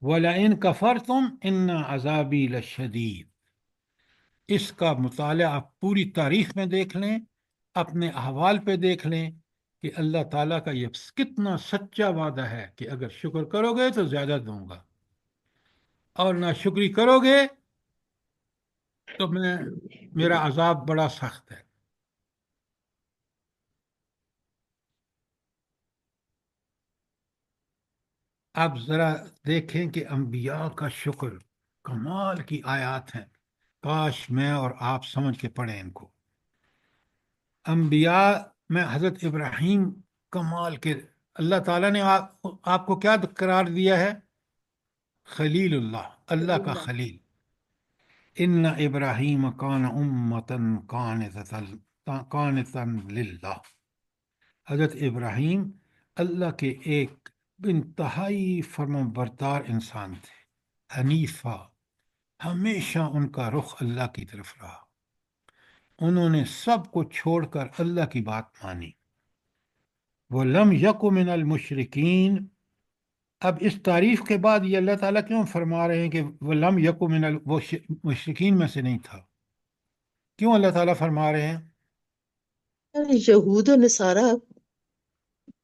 وَلَئِن كَفَرْتُمْ إِنَّ عَذَابِي لَشَدِيدٌ، اس کا مطالعہ آپ پوری تاریخ میں دیکھ لیں، اپنے احوال پہ دیکھ لیں کہ اللہ تعالیٰ کا یہ کتنا سچا وعدہ ہے کہ اگر شکر کرو گے تو زیادہ دوں گا، اور نہ شکری کرو گے تو میرا عذاب بڑا سخت ہے۔ اب ذرا دیکھیں کہ انبیاء کا شکر کمال کی آیات ہیں، کاش میں اور آپ سمجھ کے پڑھیں ان کو۔ انبیاء میں حضرت ابراہیم کمال کے، اللہ تعالیٰ نے آپ کو کیا قرار دیا ہے؟ خلیل اللہ، اللہ کا خلیل۔ ان ابراہیم کان امتن قانتن للہ، حضرت ابراہیم اللہ کے ایک انتہائی فرمانبردار انسان تھے، حنیفہ، ہمیشہ ان کا رخ اللہ کی طرف رہا، انہوں نے سب کو چھوڑ کر اللہ کی بات مانی۔ وَلَمْ يَكُ مِنَ الْمُشْرِكِينَ، اب اس تعریف کے بعد یہ اللہ تعالیٰ کیوں فرما رہے ہیں کہ وَلَمْ يَكُ مِنَ الْمُشْرِكِينَ میں سے نہیں تھا؟ کیوں اللہ تعالیٰ فرما رہے ہیں؟ یہود و نصارہ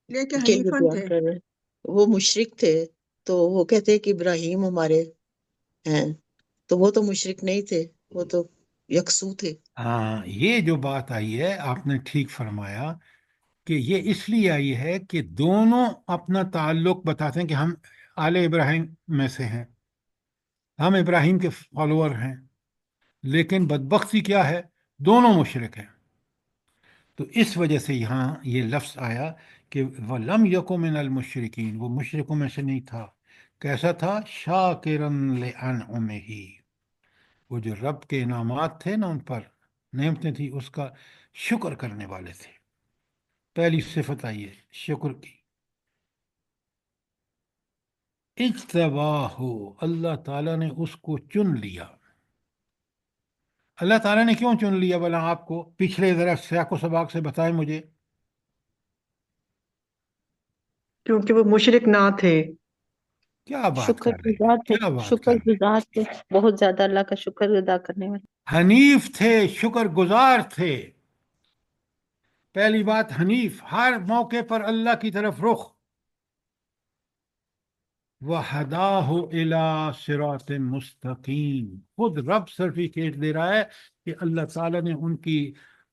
لے کے کے لیے حنیفن بیان تھے. کر رہے ہیں، وہ مشرک تھے تو وہ کہتے ہیں کہ ابراہیم ہمارے ہیں، تو وہ تو مشرک نہیں تھے، وہ تو یکسو تھے۔ ہاں، یہ جو بات آئی ہے آپ نے ٹھیک فرمایا کہ یہ اس لیے آئی ہے کہ دونوں اپنا تعلق بتاتے ہیں کہ ہم آل ابراہیم میں سے ہیں، ہم ابراہیم کے فالوور ہیں، لیکن بدبختی کیا ہے، دونوں مشرک ہیں۔ تو اس وجہ سے یہاں یہ لفظ آیا کہ وَلَمْ يَكُ مِنَ الْمُشْرِكِينَ، وہ مشرکوں میں سے نہیں تھا۔ کیسا تھا؟ شَاكِرًا لِأَنْعُمِهِ، وہ جو رب کے انعامات تھے نا، ان پر نعمتیں تھیں، اس کا شکر کرنے والے تھے۔ پہلی صفت آئی ہے شکر کی۔ اجتباہ، اللہ تعالیٰ نے اس کو چن لیا۔ اللہ تعالیٰ نے کیوں چن لیا بلا آپ کو؟ پچھلے ذرا سیاق و سباق سے بتائیں مجھے۔ کیونکہ وہ مشرک نہ تھے، کیا بات شکر کر رہے ہیں، گزار تھے، کیا بات شکر کر رہے گزار تھے، بہت زیادہ اللہ کا شکر ادا کرنے والے۔ ہیں؟ حنیف تھے، شکر گزار تھے۔ پہلی بات، حنیف، ہر موقع پر اللہ کی طرف رخ۔ وَهَدَاهُ إِلَىٰ صِرَاطٍ مُسْتَقِيمٍ، خود رب سرٹیفکیٹ دے رہا ہے کہ اللہ تعالیٰ نے ان کی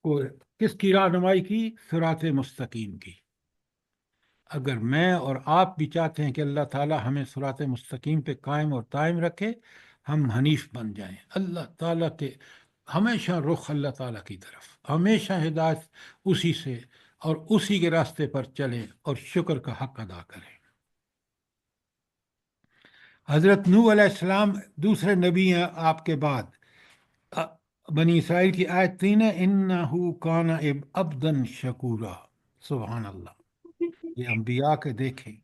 کو کس کی رہنمائی کی؟ صراط مستقیم کی۔ اگر میں اور آپ بھی چاہتے ہیں کہ اللہ تعالیٰ ہمیں صراط مستقیم پہ قائم اور دائم رکھے، ہم حنیف بن جائیں، اللہ تعالیٰ کے ہمیشہ رخ اللہ تعالیٰ کی طرف، ہمیشہ ہدایت اسی سے اور اسی کے راستے پر چلیں اور شکر کا حق ادا کریں۔ حضرت نوح علیہ السلام دوسرے نبی ہیں آپ کے بعد۔ بنی اسرائیل کی آیت 3 ہے، اِنَّهُ كَانَ عَبْدًا شَكُورًا۔ سبحان اللہ، یہ انبیاء کے دیکھیں۔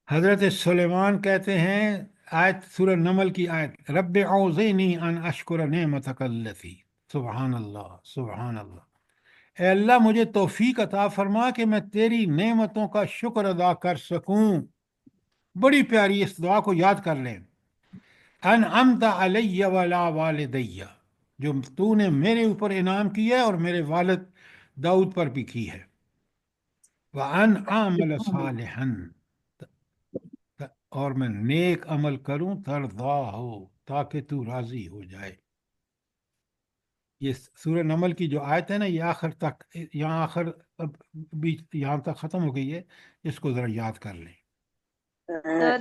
حضرت سلیمان کہتے ہیں، آیت سورہ نمل کی آیت، رب اوزعنی ان اشکر نعمتک التی، سبحان اللہ، سبحان اللہ، اے اللہ مجھے توفیق عطا فرما کہ میں تیری نعمتوں کا شکر ادا کر سکوں۔ بڑی پیاری، اس دعا کو یاد کر لیں، انعمت علی وعلی والدی، جو تو نے میرے اوپر انعام کیا ہے اور میرے والد داؤد پر بھی کی ہے، وان اعمل صالحا، اور میں نیک عمل کروں، ترضا ہو، تاکہ تو راضی ہو جائے۔ یہ سورہ نمل کی جو آیت ہے نا، یہ آخر تک، یہاں آخر بھی یہاں تک ختم ہو گئی ہے، اس کو ذرا یاد کر لیں۔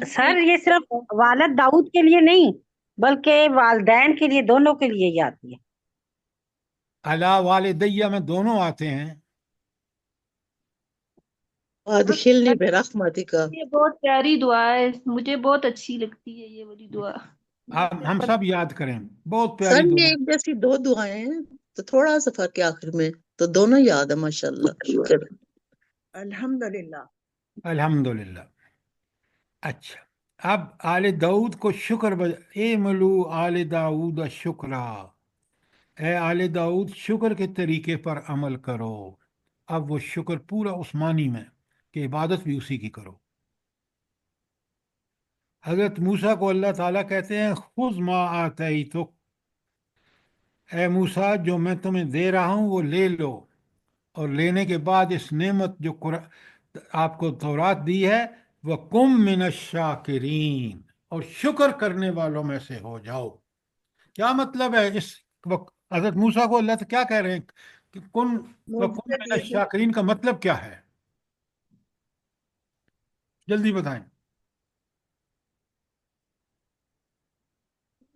سر یہ صرف والد داؤد کے لیے نہیں بلکہ والدین کے لیے، دونوں کے لیے یہ آتی ہے۔ علی والدیہ میں دونوں آتے ہیں۔ وادخلنی برحمتک، یہ بہت پیاری دعا ہے، مجھے بہت اچھی لگتی ہے یہ والی دعا۔ آپ ہم سب یاد کریں، بہت سر پیاری یہ دعا۔ ایک جیسی دو دعائیں ہیں تو تھوڑا سا فرق ہے آخر میں، تو دونوں یاد ہے، ماشاءاللہ، شکر۔ الحمدللہ۔ الحمدللہ۔ اچھا، اب آل داؤد کو شکر اعملو آل داؤد شکرا، اے آل داؤد شکر کے طریقے پر عمل کرو۔ اب وہ شکر پورا اس معنی میں کہ عبادت بھی اسی کی کرو۔ حضرت موسیٰ کو اللہ تعالیٰ کہتے ہیں، خذ ما آتیتک، اے موسیٰ جو میں تمہیں دے رہا ہوں وہ لے لو، اور لینے کے بعد اس نعمت جو آپ کو تورات دی ہے، وَقُم مِّنَ الشَّاكِرِينَ، اور شکر کرنے والوں میں سے ہو جاؤ۔ کیا مطلب ہے اس وقت؟ حضرت موسیٰ کو اللہ کیا کہہ رہے ہیں کہ وَقُم معجزہ مِّنَ دیے تھے۔ الشَّاكِرِينَ کا مطلب کیا ہے؟ جلدی بتائیں۔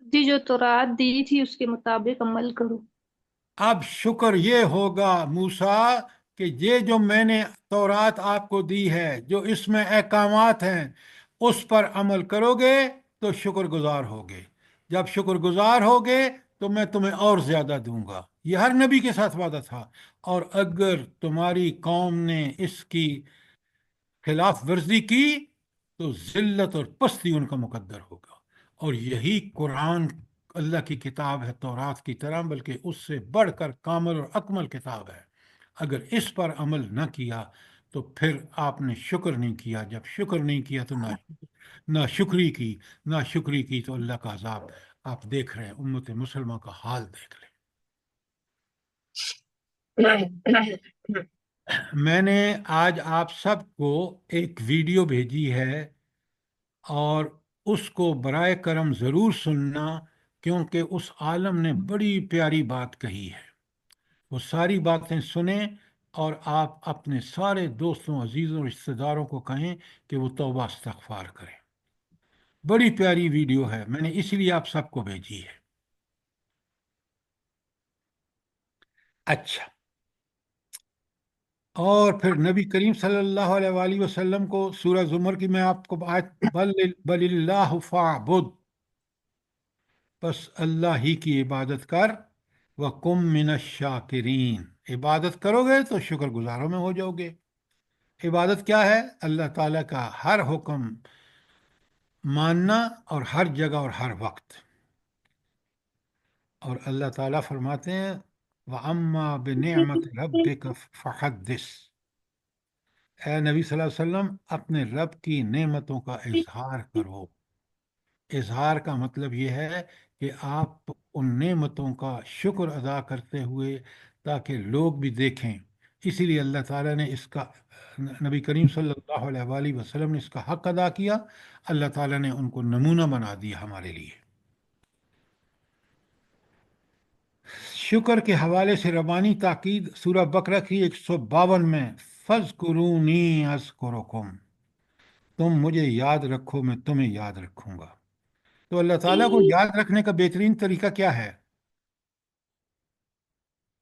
جی، جو تورات دی تھی اس کے مطابق عمل کرو۔ اب شکر یہ ہوگا موسیٰ کہ یہ جو میں نے تورات آپ کو دی ہے، جو اس میں احکامات ہیں، اس پر عمل کرو گے تو شکر گزار ہوگے، جب شکر گزار ہوگے تو میں تمہیں اور زیادہ دوں گا۔ یہ ہر نبی کے ساتھ وعدہ تھا۔ اور اگر تمہاری قوم نے اس کی خلاف ورزی کی تو ذلت اور پستی ان کا مقدر ہوگا۔ اور یہی قرآن اللہ کی کتاب ہے، تورات کی طرح، بلکہ اس سے بڑھ کر کامل اور اکمل کتاب ہے۔ اگر اس پر عمل نہ کیا تو پھر آپ نے شکر نہیں کیا، جب شکر نہیں کیا تو نہ شکری کی، نہ شکری کی تو اللہ کا عذاب آپ دیکھ رہے ہیں۔ امت مسلمہ کا حال دیکھ لیں۔ میں نے آج آپ سب کو ایک ویڈیو بھیجی ہے، اور اس کو برائے کرم ضرور سننا، کیونکہ اس عالم نے بڑی پیاری بات کہی ہے۔ وہ ساری باتیں سنیں اور آپ اپنے سارے دوستوں، عزیزوں، رشتہ داروں کو کہیں کہ وہ توبہ استغفار کریں۔ بڑی پیاری ویڈیو ہے، میں نے اس لیے آپ سب کو بھیجی ہے۔ اچھا، اور پھر نبی کریم صلی اللہ علیہ وآلہ وسلم کو سورہ زمر کی میں آپ کو آیت، بل اللہ فاعبد، بس اللہ ہی کی عبادت کر، وَقُم مِّنَ الشَّاکِرِین، عبادت کرو گے تو شکر گزاروں میں ہو جاؤ گے۔ عبادت کیا ہے؟ اللہ تعالیٰ کا ہر حکم ماننا، اور ہر جگہ اور ہر وقت۔ اور اللہ تعالیٰ فرماتے ہیں وَأَمَّا بِنِعْمَةِ رَبِّكَ فَحَدِّثْ، اے نبی صلی اللہ علیہ وسلم اپنے رب کی نعمتوں کا اظہار کرو۔ اظہار کا مطلب یہ ہے کہ آپ ان نعمتوں کا شکر ادا کرتے ہوئے، تاکہ لوگ بھی دیکھیں۔ اسی لیے اللہ تعالیٰ نے اس کا، نبی کریم صلی اللہ علیہ وآلہ وسلم نے اس کا حق ادا کیا، اللہ تعالیٰ نے ان کو نمونہ بنا دیا ہمارے لیے۔ شکر کے حوالے سے ربانی تاکید سورہ بقرہ کی 152 میں، فَاذْكُرُونِي أَذْكُرُكُمْ، تم مجھے یاد رکھو میں تمہیں یاد رکھوں گا۔ تو اللہ تعالیٰ کو یاد رکھنے کا بہترین طریقہ کیا ہے؟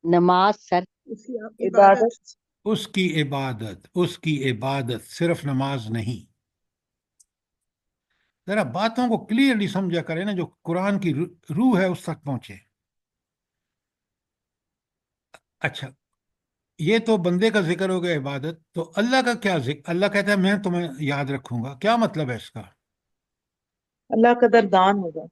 نماز سر، اس کی عبادت، اس کی عبادت، اس کی عبادت، صرف نماز نہیں۔ ذرا باتوں کو کلیئرلی سمجھا کریں نا، جو قرآن کی روح ہے اس تک پہنچے۔ اچھا، یہ تو بندے کا ذکر ہو گیا عبادت، تو اللہ کا کیا ذکر؟ اللہ کہتا ہے میں تمہیں یاد رکھوں گا، کیا مطلب ہے اس کا؟ اللہ قدر دان ہوگا۔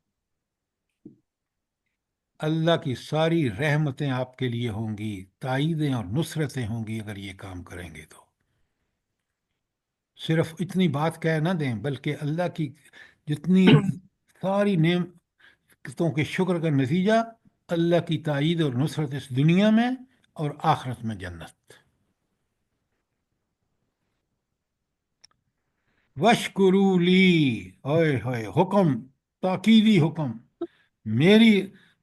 اللہ کی ساری رحمتیں آپ کے لیے ہوں گی، تائیدیں اور نصرتیں ہوں گی اگر یہ کام کریں گے تو۔ صرف اتنی بات کہہ نہ دیں، بلکہ اللہ کی جتنی ساری نعمتوں کے شکر کا نتیجہ اللہ کی تائید اور نصرت اس دنیا میں اور آخرت میں جنت۔ وَاشْكُرُوا لِي، ہوئے ہوئے، حکم، تاکیدی حکم،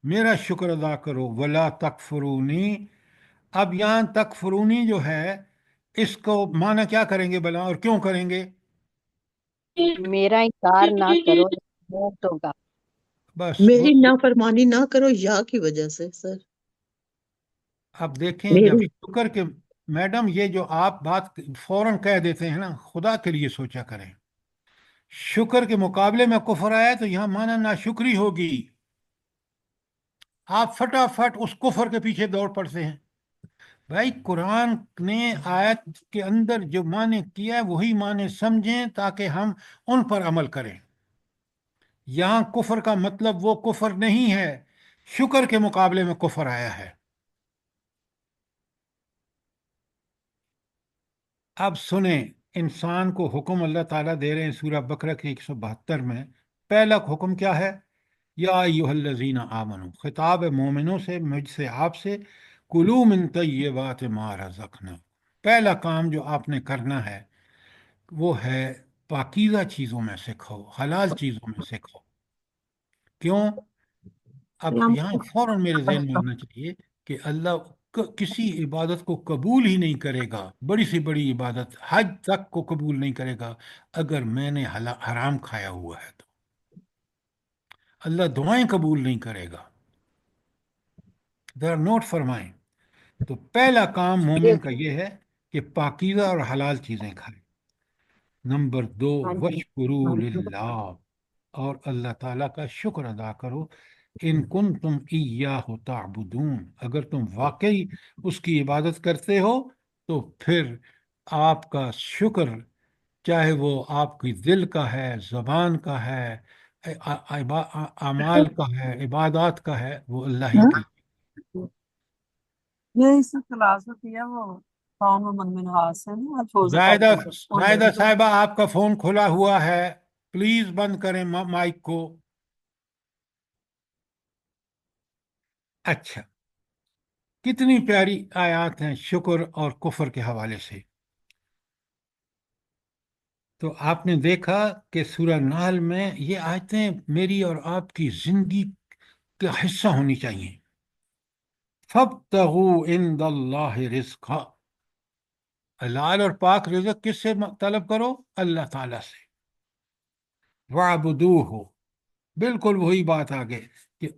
میرا شکر ادا کرو، وَلَا تَكْفُرُونِي۔ اب یہاں تکفرونی جو ہے، اس کو معنی کیا کریں گے بلا، اور کیوں کریں گے؟ میرا انکار نہ کرو نعمتوں کا، بس میری نافرمانی نہ کرو یا کی وجہ سے سر، اب دیکھیں، جب میری شکر کے، میڈم یہ جو آپ بات فوراً کہہ دیتے ہیں نا، خدا کے لیے سوچا کریں۔ شکر کے مقابلے میں کفر آیا تو یہاں معنی ناشکری ہوگی۔ آپ فٹافٹ اس کفر کے پیچھے دوڑ پڑتے ہیں۔ بھائی قرآن نے آیت کے اندر جو معنی کیا ہے وہی معنی سمجھیں تاکہ ہم ان پر عمل کریں۔ یہاں کفر کا مطلب وہ کفر نہیں ہے، شکر کے مقابلے میں کفر آیا ہے۔ اب سنیں، انسان کو حکم اللہ تعالیٰ دے رہے ہیں سورہ بقرہ کے 172 میں۔ پہلا حکم کیا ہے؟ یا ایھا الذین آمنو، خطاب ہے مومنوں سے، مجھ سے، آپ سے، کلوا من طیبات ما رزقنا، پہلا کام جو آپ نے کرنا ہے وہ ہے پاکیزہ چیزوں میں سے کھاؤ، حلال چیزوں میں سے کھاؤ۔ کیوں؟ اب یہاں فوراً میرے ذہن میں آنا چاہیے کہ اللہ کسی عبادت کو قبول ہی نہیں کرے گا، بڑی سی بڑی عبادت حج تک کو قبول نہیں کرے گا اگر میں نے حرام کھایا ہوا ہے تو۔ اللہ دعائیں قبول نہیں کرے گا، ذرا نوٹ فرمائیں۔ تو پہلا کام مومن کا یہ ہے کہ پاکیزہ اور حلال چیزیں کھائے۔ نمبر 2، ہاں جی، وشکروا للہ، اور اللہ تعالیٰ کا شکر ادا کرو. ان کنتم ایاہ تعبدون، اگر تم واقعی اس کی عبادت کرتے ہو تو پھر آپ کا شکر، چاہے وہ آپ کی دل کا ہے، زبان کا ہے، اعمال کا ہے، عبادات کا ہے، وہ اللہ ہی کی. یہ اس سے خلاصت یہ وہ قوم من من ہاس ہے نا چھوز زاہدہ کرتے صاحبہ آپ کا فون کھلا ہوا ہے، پلیز بند کریں مائک کو. اچھا، کتنی پیاری آیات ہیں شکر اور کفر کے حوالے سے. تو آپ نے دیکھا کہ سورہ نحل میں یہ آیتیں میری اور آپ کی زندگی کا حصہ ہونی چاہیے. فَابْتَغُوا عِندَ اللَّهِ رِزْقًا، حلال اور پاک رزق کس سے طلب کرو؟ اللہ تعالیٰ سے. وَاعْبُدُوهُ، بالکل وہی بات آگے کہ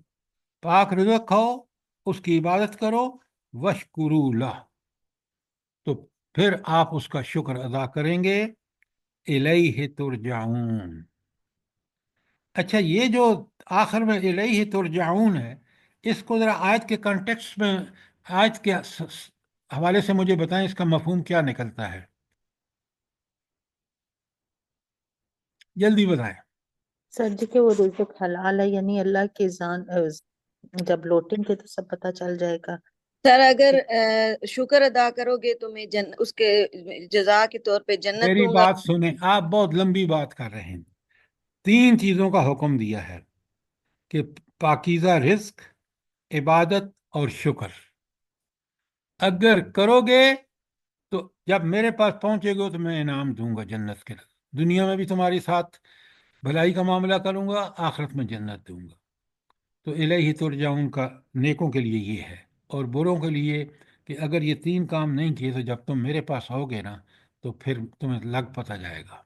پاک رزق کھاؤ، اس کی عبادت کرو. وَاشْكُرُوا لَهُ، تو پھر آپ اس کا شکر ادا کریں گے. الیہ ترجعون. اچھا، یہ جو آخر میں الیہ ترجعون ہے، اس کو ذرا آیت کے کنٹیکسٹ میں، آیت کے حوالے سے مجھے بتائیں، اس کا مفہوم کیا نکلتا ہے؟ جلدی بتائیں. سر جی کہ وہ رزق حلال ہے، یعنی اللہ کی جب لوٹیں گے تو سب پتہ چل جائے گا. سر اگر شکر ادا کرو گے تو میں اس کے جزا کے طور پہ جنت میری دوں گا. بات سنیں، آپ بہت لمبی بات کر رہے ہیں. 3 چیزوں کا حکم دیا ہے کہ پاکیزہ رزق، عبادت اور شکر. اگر کرو گے تو جب میرے پاس پہنچے گے تو میں انعام دوں گا جنت کے. دنیا میں بھی تمہارے ساتھ بھلائی کا معاملہ کروں گا، آخرت میں جنت دوں گا. تو الہی ترجعون کا نیکوں کے لیے یہ ہے، اور بروں کے لیے کہ اگر یہ 3 کام نہیں کیے تو جب تم میرے پاس آؤ گے نا تو پھر تمہیں لگ پتہ جائے گا.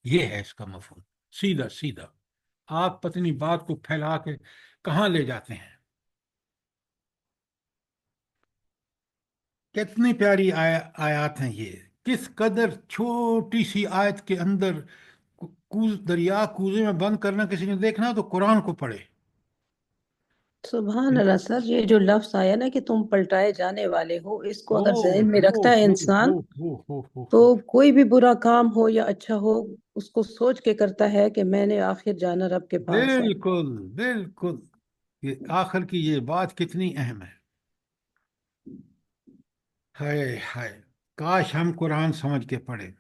یہ ہے اس کا مفہوم، سیدھا سیدھا. آپ پتنی بات کو پھیلا کے کہاں لے جاتے ہیں. کتنی پیاری آیات ہیں یہ. کس قدر چھوٹی سی آیت کے اندر دریا کوزے میں بند کرنا کسی نے دیکھنا تو قرآن کو پڑھے. سبحان اللہ سر، یہ جو لفظ آیا نا کہ تم پلٹائے جانے والے ہو، اس کو اگر او ذہن میں ہو رکھتا ہے ہو انسان ہو ہو ہو ہو تو ہو. کوئی بھی برا کام ہو یا اچھا ہو، اس کو سوچ کے کرتا ہے کہ میں نے آخر جانا رب کے پاس ہے. بالکل بالکل. یہ آخر کی یہ بات کتنی اہم ہے. ہائے ہائے، کاش ہم قرآن سمجھ کے پڑھیں.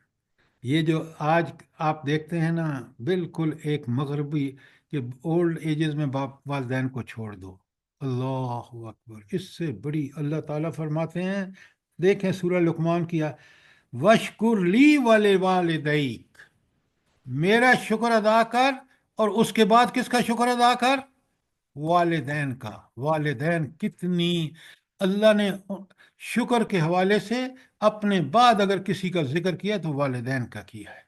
یہ جو آج آپ دیکھتے ہیں نا، بالکل ایک مغربی کہ اولڈ ایجز میں باپ والدین کو چھوڑ دو. اللہ اکبر، اس سے بڑی اللہ تعالیٰ فرماتے ہیں، دیکھیں سورہ لقمان کیا، وَاشْكُرْ لِي وَلِوَالِدَيْكَ، میرا شکر ادا کر، اور اس کے بعد کس کا شکر ادا کر؟ والدین کا. والدین کتنی اللہ نے شکر کے حوالے سے اپنے بعد اگر کسی کا ذکر کیا تو والدین کا کیا ہے.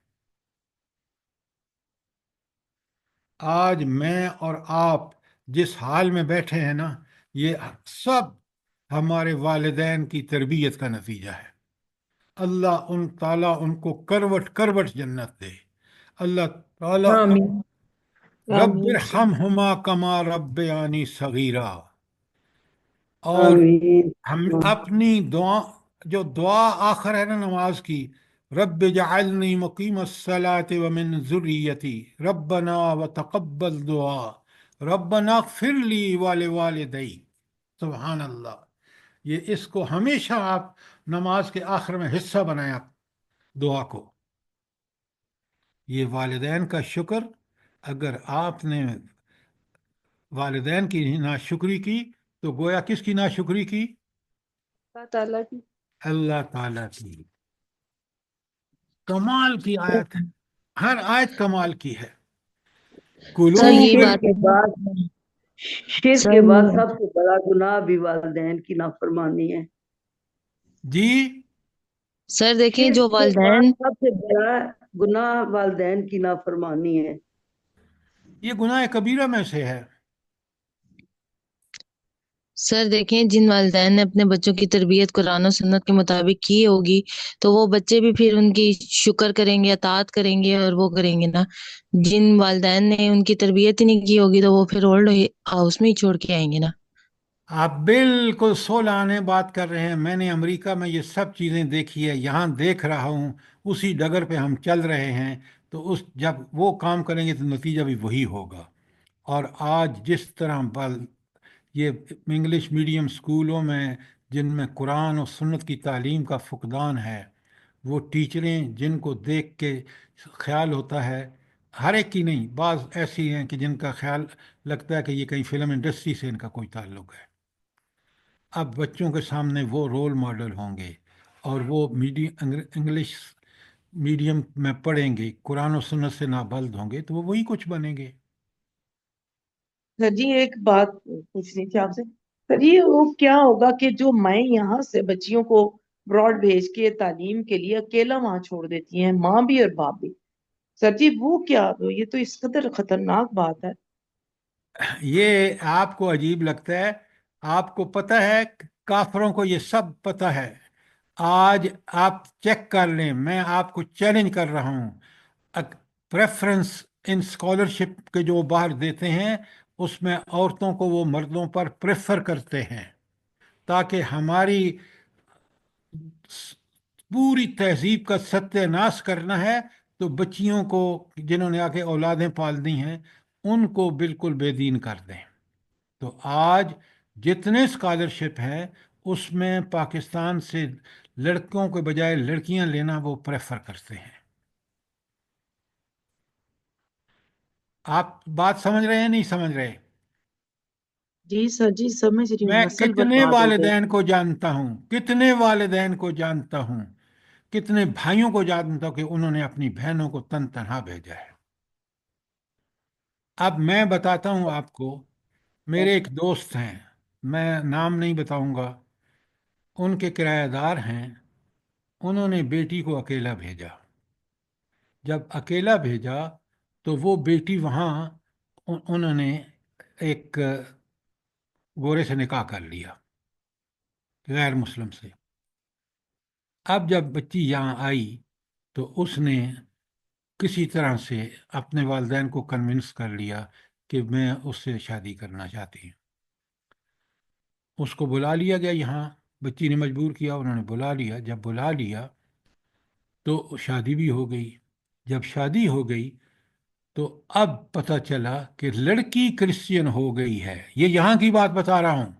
آج میں اور آپ جس حال میں بیٹھے ہیں نا، یہ سب ہمارے والدین کی تربیت کا نتیجہ ہے. اللہ تعالیٰ ان کو کروٹ کروٹ جنت دے. اللہ تعالیٰ آمین رب آمین ارحمہما کما ربیانی صغیرا. اور آمین ہم اپنی دعا، جو دعا آخر ہے نا نماز کی، رب جعلنی مقیم الصلاۃ ومن ذریتی ربنا وتقبل دعا ربنا اغفر لی ولوالدی. سبحان اللہ. یہ اس کو ہمیشہ آپ نماز کے آخر میں حصہ بنایا دعا کو. یہ والدین کا شکر، اگر آپ نے والدین کی ناشکری کی تو گویا کس کی ناشکری کی؟ اللہ تعالیٰ کی. اللہ تعالیٰ کی. کمال کی آیت ہے، ہر آیت کمال کی ہے. کلو سر یہی شرک بات کے بعد شرک کے بعد سب سے بڑا گناہ بھی والدین کی نافرمانی ہے. جی سر دیکھیں شرک جو کے بعد والدین، سب سے بڑا گناہ والدین کی نافرمانی ہے. یہ گناہ کبیرہ میں سے ہے. سر دیکھیں، جن والدین نے اپنے بچوں کی تربیت قرآن و سنت کے مطابق کی ہوگی تو وہ بچے بھی پھر ان کی شکر کریں گے، اطاعت کریں گے اور وہ کریں گے نا۔ جن والدین نے ان کی تربیت ہی نہیں کی ہوگی تو وہ پھر اولڈ ہاؤس میں ہی چھوڑ کے آئیں گے نا۔ آپ بالکل سولانے بات کر رہے ہیں۔ میں نے امریکہ میں یہ سب چیزیں دیکھی ہے، یہاں دیکھ رہا ہوں، اسی ڈگر پہ ہم چل رہے ہیں۔ تو جب وہ کام کریں گے تو نتیجہ بھی وہی ہوگا۔ اور آج جس طرح یہ انگلش میڈیم اسکولوں میں جن میں قرآن و سنت کی تعلیم کا فقدان ہے، وہ ٹیچریں جن کو دیکھ کے خیال ہوتا ہے، ہر ایک کی نہیں، بعض ایسی ہیں کہ جن کا خیال لگتا ہے کہ یہ کہیں فلم انڈسٹری سے ان کا کوئی تعلق ہے۔ اب بچوں کے سامنے وہ رول ماڈل ہوں گے اور وہ انگلش میڈیم میں پڑھیں گے، قرآن و سنت سے نابلد ہوں گے تو وہ وہی کچھ بنیں گے۔ سر جی ایک بات پوچھنی تھی آپ سے، سر یہ وہ کیا ہوگا کہ جو مائیں یہاں سے بچیوں کو براڈ بھیج کے تعلیم کے لیے اکیلا وہاں چھوڑ دیتی ہیں، ماں بھی اور باپ بھی، سر جی وہ کیا، یہ تو اس قدر خطرناک بات ہے۔ یہ آپ کو عجیب لگتا ہے، آپ کو پتہ ہے، کافروں کو یہ سب پتہ ہے۔ آج آپ چیک کر لیں، میں آپ کو چیلنج کر رہا ہوں، پریفرنس ان اسکالرشپ کے جو باہر دیتے ہیں اس میں عورتوں کو وہ مردوں پر پریفر کرتے ہیں، تاکہ ہماری پوری تہذیب کا ستیہ ناش کرنا ہے تو بچیوں کو جنہوں نے آ کے اولادیں پال دی ہیں ان کو بالکل بے دین کر دیں۔ تو آج جتنے اسکالرشپ ہیں اس میں پاکستان سے لڑکوں کے بجائے لڑکیاں لینا وہ پریفر کرتے ہیں۔ آپ بات سمجھ رہے ہیں نہیں سمجھ رہے؟ جی سر جی سمجھ رہی ہوں، میں نسل کتنے برباد ہو گئی۔ والدین کو جانتا ہوں، کتنے والدین کو جانتا ہوں، کتنے بھائیوں کو جانتا ہوں کہ انہوں نے اپنی بہنوں کو تن تنہا بھیجا ہے۔ اب میں بتاتا ہوں آپ کو، میرے ایک دوست ہیں، میں نام نہیں بتاؤں گا، ان کے کرایہ دار ہیں، انہوں نے بیٹی کو اکیلا بھیجا۔ جب اکیلا بھیجا تو وہ بیٹی وہاں انہوں نے ایک گورے سے نکاح کر لیا، غیر مسلم سے۔ اب جب بچی یہاں آئی تو اس نے کسی طرح سے اپنے والدین کو کنونس کر لیا کہ میں اس سے شادی کرنا چاہتی ہوں۔ اس کو بلا لیا گیا یہاں، بچی نے مجبور کیا، انہوں نے بلا لیا۔ جب بلا لیا تو شادی بھی ہو گئی۔ جب شادی ہو گئی تو اب پتہ چلا کہ لڑکی کرسچین ہو گئی ہے۔ یہ یہاں کی بات بتا رہا ہوں،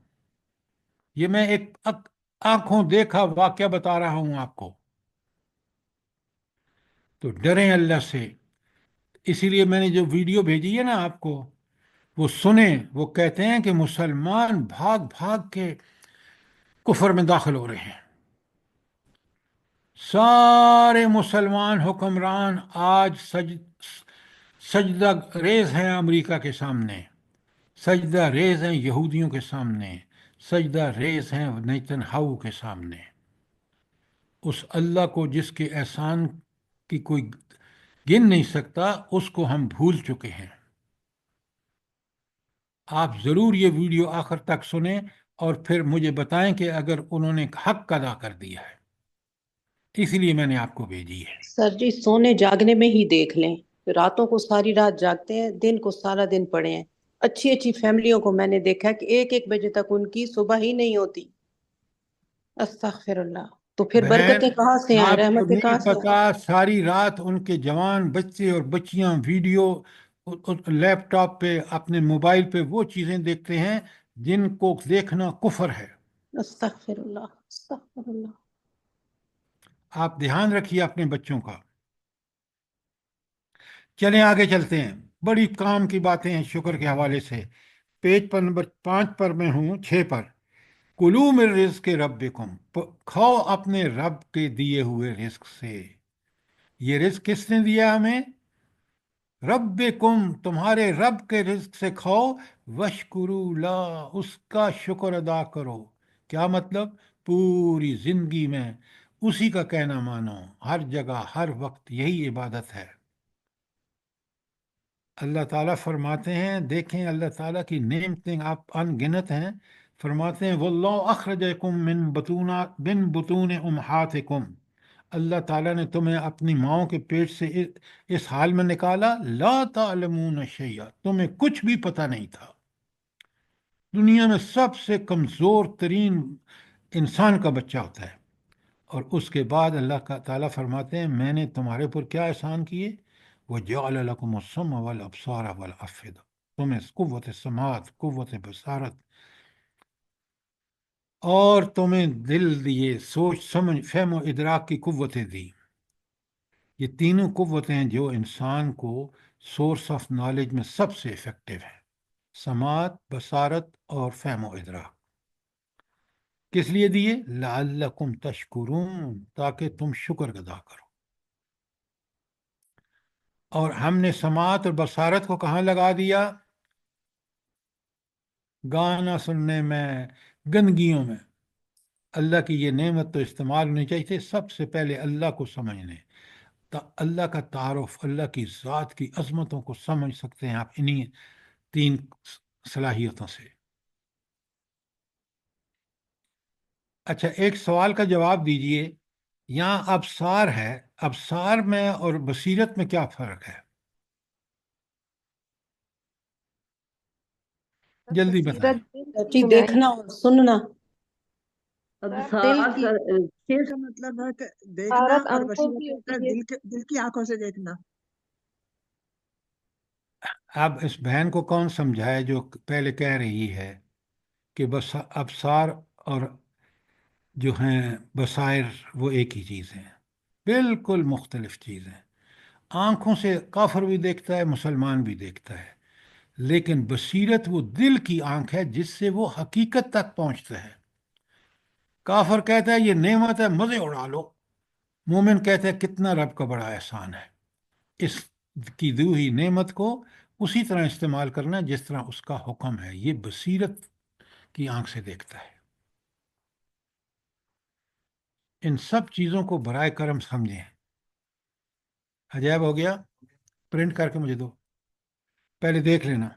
یہ میں ایک آنکھوں دیکھا واقعہ بتا رہا ہوں آپ کو۔ تو ڈریں اللہ سے، اسی لیے میں نے جو ویڈیو بھیجی ہے نا آپ کو، وہ سنیں۔ وہ کہتے ہیں کہ مسلمان بھاگ بھاگ کے کفر میں داخل ہو رہے ہیں۔ سارے مسلمان حکمران آج سجدہ ریز ہیں امریکہ کے سامنے، سجدہ ریز ہیں یہودیوں کے سامنے، سجدہ ریز ہیں نیتن ہاؤ کے سامنے۔ اس اللہ کو جس کے احسان کی کوئی گن نہیں سکتا، اس کو ہم بھول چکے ہیں۔ آپ ضرور یہ ویڈیو آخر تک سنیں اور پھر مجھے بتائیں کہ اگر انہوں نے حق ادا کر دیا ہے۔ اسی لیے میں نے آپ کو بھیجی ہے۔ سر جی سونے جاگنے میں ہی دیکھ لیں، راتوں کو ساری رات جاگتے ہیں، دن کو سارا دن پڑے ہیں۔ اچھی اچھی فیملیوں کو میں نے دیکھا کہ 1-1 بجے تک ان کی صبح ہی نہیں ہوتی۔ استغفر اللہ، تو پھر بہن، برکتیں کہاں سے آئیں، آپ کو رحمتیں کہاں نہیں سے آئیں؟ پتا، ساری رات ان کے جوان بچے اور بچیاں ویڈیو لیپ ٹاپ پہ اپنے موبائل پہ وہ چیزیں دیکھتے ہیں جن کو دیکھنا کفر ہے۔ استغفر اللہ استغفر اللہ۔ آپ دھیان رکھیے اپنے بچوں کا۔ چلیں آگے چلتے ہیں، بڑی کام کی باتیں ہیں شکر کے حوالے سے۔ پیج پر نمبر 5 پر میں ہوں، 6 پر۔ کلو من رزق ربکم، کھاؤ اپنے رب کے دیے ہوئے رزق سے۔ یہ رزق کس نے دیا ہمیں؟ ربکم، تمہارے رب کے رزق سے کھاؤ، وشکرو لا، اس کا شکر ادا کرو۔ کیا مطلب؟ پوری زندگی میں اسی کا کہنا مانو، ہر جگہ ہر وقت یہی عبادت ہے۔ اللہ تعالیٰ فرماتے ہیں، دیکھیں اللہ تعالیٰ کی نعمتیں آپ ان گنت ہیں، فرماتے ہیں واللہ اخرجکم من بطون امہاتکم، اللہ تعالیٰ نے تمہیں اپنی ماؤں کے پیٹ سے اس حال میں نکالا لا تعلمون شیئا، تمہیں کچھ بھی پتہ نہیں تھا۔ دنیا میں سب سے کمزور ترین انسان کا بچہ ہوتا ہے، اور اس کے بعد اللہ تعالیٰ فرماتے ہیں میں نے تمہارے اوپر کیا احسان کیے، وَجَعَلَ لَكُمُ السَّمْعَ وَالْأَبْصَارَ وَالْأَفْئِدَةَ، تمہیں قوت سماعت، قوت بصارت، اور تمہیں دل دیے، سوچ سمجھ فہم و ادراک کی قوتیں دی۔ یہ تینوں قوتیں جو انسان کو سورس آف نالج میں سب سے افیکٹو ہیں، سماعت، بصارت اور فہم و ادراک۔ کس لیے دیے؟ لعلکم تشکرون، تاکہ تم شکر ادا کرو۔ اور ہم نے سماعت اور بصارت کو کہاں لگا دیا؟ گانا سننے میں، گندگیوں میں۔ اللہ کی یہ نعمت تو استعمال ہونی چاہیے تھی سب سے پہلے اللہ کو سمجھنے، اللہ کا تعارف، اللہ کی ذات کی عظمتوں کو سمجھ سکتے ہیں آپ انہی 3 صلاحیتوں سے۔ اچھا، ایک سوال کا جواب دیجئے، یہاں ابصار ہے، ابصار میں اور بصیرت میں کیا فرق ہے؟ جلدی بتائیں۔ جی، دیکھنا اور سننا۔ دل کی اس کا مطلب ہے کہ دیکھنا بصارت اور آنکھوں کی بصیرت ہوتا ہوتی ہے ہے۔ دل کی آنکھوں سے دیکھنا۔ اب اس بہن کو کون سمجھائے جو پہلے کہہ رہی ہے کہ بس ابصار اور جو ہیں بصائر وہ ایک ہی چیز ہیں؟ بالکل مختلف چیز ہیں۔ آنکھوں سے کافر بھی دیکھتا ہے، مسلمان بھی دیکھتا ہے، لیکن بصیرت وہ دل کی آنکھ ہے جس سے وہ حقیقت تک پہنچتا ہے۔ کافر کہتا ہے یہ نعمت ہے، مزے اڑا لو، مومن کہتا ہے کتنا رب کا بڑا احسان ہے۔ اس کی دی ہوئی نعمت کو اسی طرح استعمال کرنا جس طرح اس کا حکم ہے۔ یہ بصیرت کی آنکھ سے دیکھتا ہے۔ ان سب چیزوں کو برائے کرم سمجھیں۔ عجائب ہو گیا؟ پرنٹ کر کے مجھے دو، پہلے دیکھ لینا۔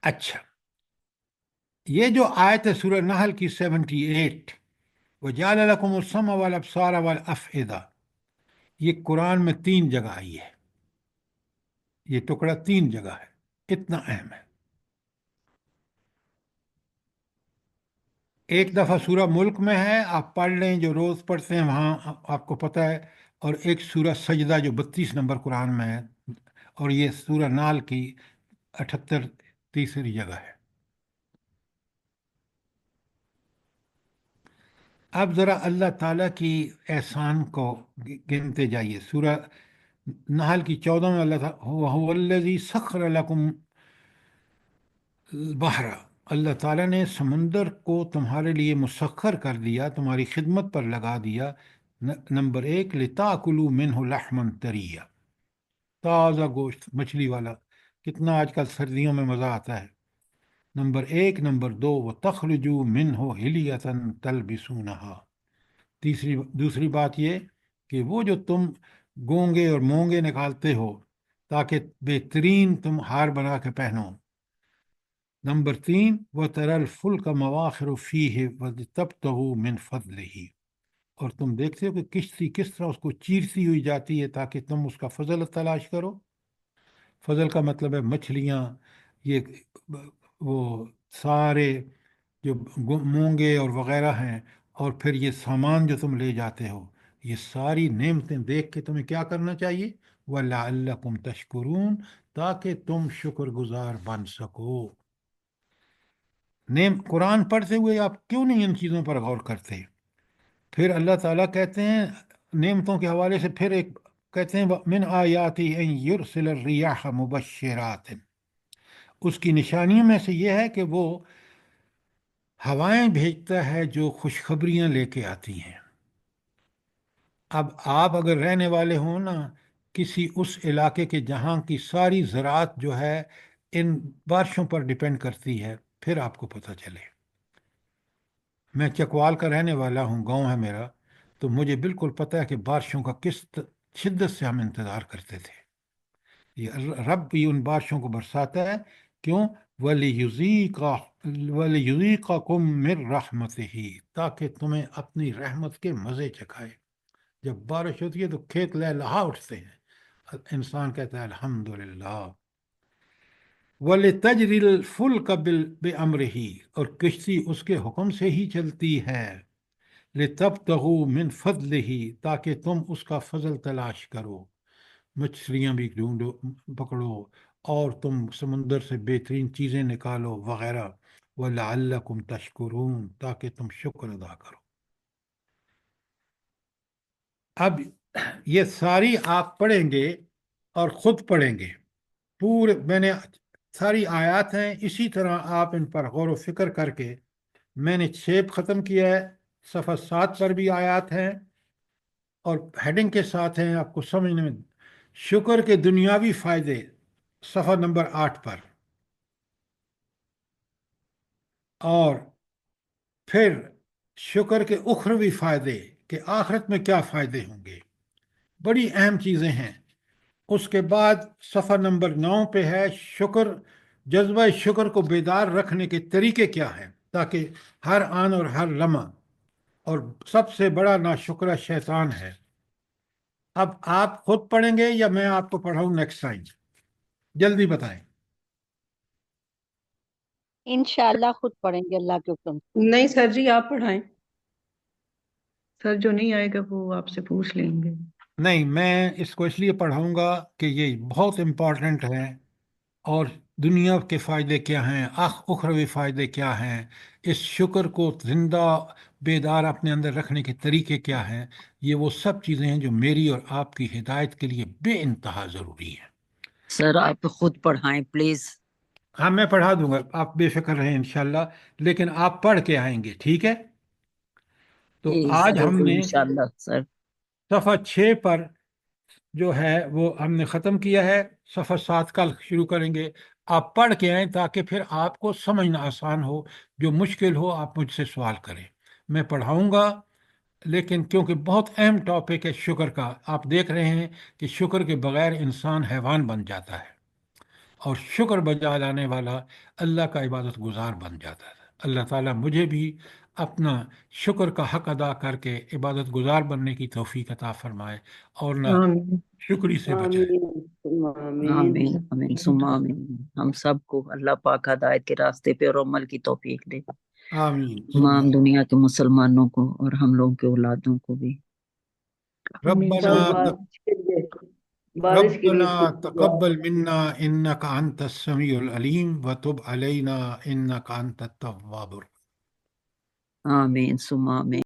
اچھا، یہ جو آیت ہے سورہ نحل کی 78، وَجَعَلَ لَكُمُ السَّمْعَ وَالْأَبْصَارَ وَالْأَفْئِدَةَ، یہ قرآن میں 3 جگہ آئی ہے، یہ ٹکڑا 3 جگہ ہے، اتنا اہم ہے۔ ایک دفعہ سورہ ملک میں ہے، آپ پڑھ لیں جو روز پڑھتے ہیں وہاں آپ کو پتہ ہے، اور ایک سورہ سجدہ جو 32 نمبر قرآن میں ہے، اور یہ سورہ نال کی 78 تیسری جگہ ہے۔ اب ذرا اللہ تعالیٰ کی احسان کو گنتے جائیے۔ سورہ نحل کی 14 میں اللہ تعالیٰ وَهُوَ الَّذِي سَخَّرَ لَكُمُ الْبَحْرَ، اللہ تعالیٰ نے سمندر کو تمہارے لیے مسخر کر دیا، تمہاری خدمت پر لگا دیا۔ نمبر 1 لِتَأْكُلُوا مِنْهُ لَحْمًا طَرِيًّا، تازہ گوشت مچھلی والا، کتنا آج کل سردیوں میں مزہ آتا ہے۔ نمبر 1۔ نمبر 2 وَتَخْرُجُوا مِنْهُ حِلْيَةً تَلْبِسُونَهَا، دوسری بات یہ کہ وہ جو تم گونگے اور مونگے نکالتے ہو تاکہ بہترین تم ہار بنا کے پہنو۔ نمبر 3 وَتَرَى الْفُلْكَ مَوَاخِرُ فِيهِ وَلِتَبْتَغُوا مِنْ فَضْلِهِ، اور تم دیکھتے ہو کہ کشتی کس طرح اس کو چیرتی ہوئی جاتی ہے تاکہ تم اس کا فضل تلاش کرو۔ فضل کا مطلب ہے مچھلیاں، یہ وہ سارے جو مونگے اور وغیرہ ہیں، اور پھر یہ سامان جو تم لے جاتے ہو، یہ ساری نعمتیں دیکھ کے تمہیں کیا کرنا چاہیے؟ وَلَعَلَّكُمْ تَشْكُرُونَ، تاکہ تم شکر گزار بن سکو۔ قرآن پڑھتے ہوئے آپ کیوں نہیں ان چیزوں پر غور کرتے؟ پھر اللہ تعالیٰ کہتے ہیں نعمتوں کے حوالے سے، پھر ایک کہتے ہیں من آیاتی ان یرسل الریاح مبشرات، اس کی نشانیوں میں سے یہ ہے کہ وہ ہوائیں بھیجتا ہے جو خوشخبریاں لے کے آتی ہیں۔ اب آپ اگر رہنے والے ہوں نا کسی اس علاقے کے جہاں کی ساری زراعت جو ہے ان بارشوں پر ڈیپینڈ کرتی ہے، پھر آپ کو پتہ چلے۔ میں چکوال کا رہنے والا ہوں، گاؤں ہے میرا، تو مجھے بالکل پتہ ہے کہ بارشوں کا کس شدت سے ہم انتظار کرتے تھے۔ یہ رب بھی ان بارشوں کو برساتا ہے کیوں؟ وَلِيُذِيقَكُم مِّن رَحْمَتِهِ، تاکہ تمہیں اپنی رحمت کے مزے چکھائے۔ جب بارش ہوتی ہے تو کھیت لہلہا اٹھتے ہیں، انسان کہتا ہے الحمدللہ۔ وَلِتَجْرِي الْفُلْكَ بِأَمْرِهِ، اور کشتی اس کے حکم سے ہی چلتی ہے۔ لِتَبْتَغُوا مِنْ فَضْلِهِ، تاکہ تم اس کا فضل تلاش کرو، مچھلیاں بھی ڈھونڈو، پکڑو، اور تم سمندر سے بہترین چیزیں نکالو وغیرہ۔ وَلَعَلَّكُمْ تَشْكُرُونَ، تاکہ تم شکر ادا کرو۔ اب یہ ساری آپ پڑھیں گے اور خود پڑھیں گے پورے، میں نے ساری آیات ہیں، اسی طرح آپ ان پر غور و فکر کر کے، میں نے 6 ختم کیا ہے، صفحہ 7 پر بھی آیات ہیں اور ہیڈنگ کے ساتھ ہیں، آپ کو سمجھنے میں۔ شکر کے دنیاوی فائدے صفحہ نمبر 8 پر، اور پھر شکر کے اخروی فائدے کہ آخرت میں کیا فائدے ہوں گے، بڑی اہم چیزیں ہیں۔ اس کے بعد صفحہ نمبر 9 پہ ہے شکر، جذبہ شکر کو بیدار رکھنے کے طریقے کیا ہیں تاکہ ہر آن اور ہر لمحہ، اور سب سے بڑا ناشکرہ شیطان ہے۔ اب آپ خود پڑھیں گے یا میں آپ کو پڑھاؤں نیکسٹ ٹائم؟ جلدی بتائیں۔ انشاءاللہ خود پڑھیں گے اللہ کے حکم سے۔ نہیں سر جی آپ پڑھائیں، سر جو نہیں آئے گا وہ آپ سے پوچھ لیں گے۔ نہیں، میں اس کو اس لیے پڑھاؤں گا کہ یہ بہت امپورٹنٹ ہے، اور دنیا کے فائدے کیا ہیں، اخروی فائدے کیا ہیں، اس شکر کو زندہ بیدار اپنے اندر رکھنے کے طریقے کیا ہیں، یہ وہ سب چیزیں ہیں جو میری اور آپ کی ہدایت کے لیے بے انتہا ضروری ہیں۔ سر آپ خود پڑھائیں پلیز۔ ہاں میں پڑھا دوں گا، آپ بے فکر رہیں انشاءاللہ، لیکن آپ پڑھ کے آئیں گے، ٹھیک ہے؟ تو آج ہم نے انشاءاللہ سر۔ صفحہ 6 پر جو ہے وہ ہم نے ختم کیا ہے، صفحہ 7 کل شروع کریں گے۔ آپ پڑھ کے آئیں تاکہ پھر آپ کو سمجھنا آسان ہو، جو مشکل ہو آپ مجھ سے سوال کریں، میں پڑھاؤں گا۔ لیکن کیونکہ بہت اہم ٹاپک ہے شکر کا، آپ دیکھ رہے ہیں کہ شکر کے بغیر انسان حیوان بن جاتا ہے، اور شکر بجا لانے والا اللہ کا عبادت گزار بن جاتا ہے۔ اللہ تعالیٰ مجھے بھی اپنا شکر کا حق ادا کر کے عبادت گزار بننے کی توفیق عطا فرمائے، اور نہ آمین شکری سے بچائے۔ آمین آمین ثم آمین۔ ہم سب کو اللہ پاک ہدایت کے راستے پہ اور عمل کی توفیق دے، آمین۔ تمام دنیا کے مسلمانوں کو اور ہم لوگوں کے اولادوں کو بھی۔ ربنا بارش کے لیے ربنا تقبل منا انك انت السميع العليم وتب علينا انك انت التواب الرحيم۔ آمین ثم آمین۔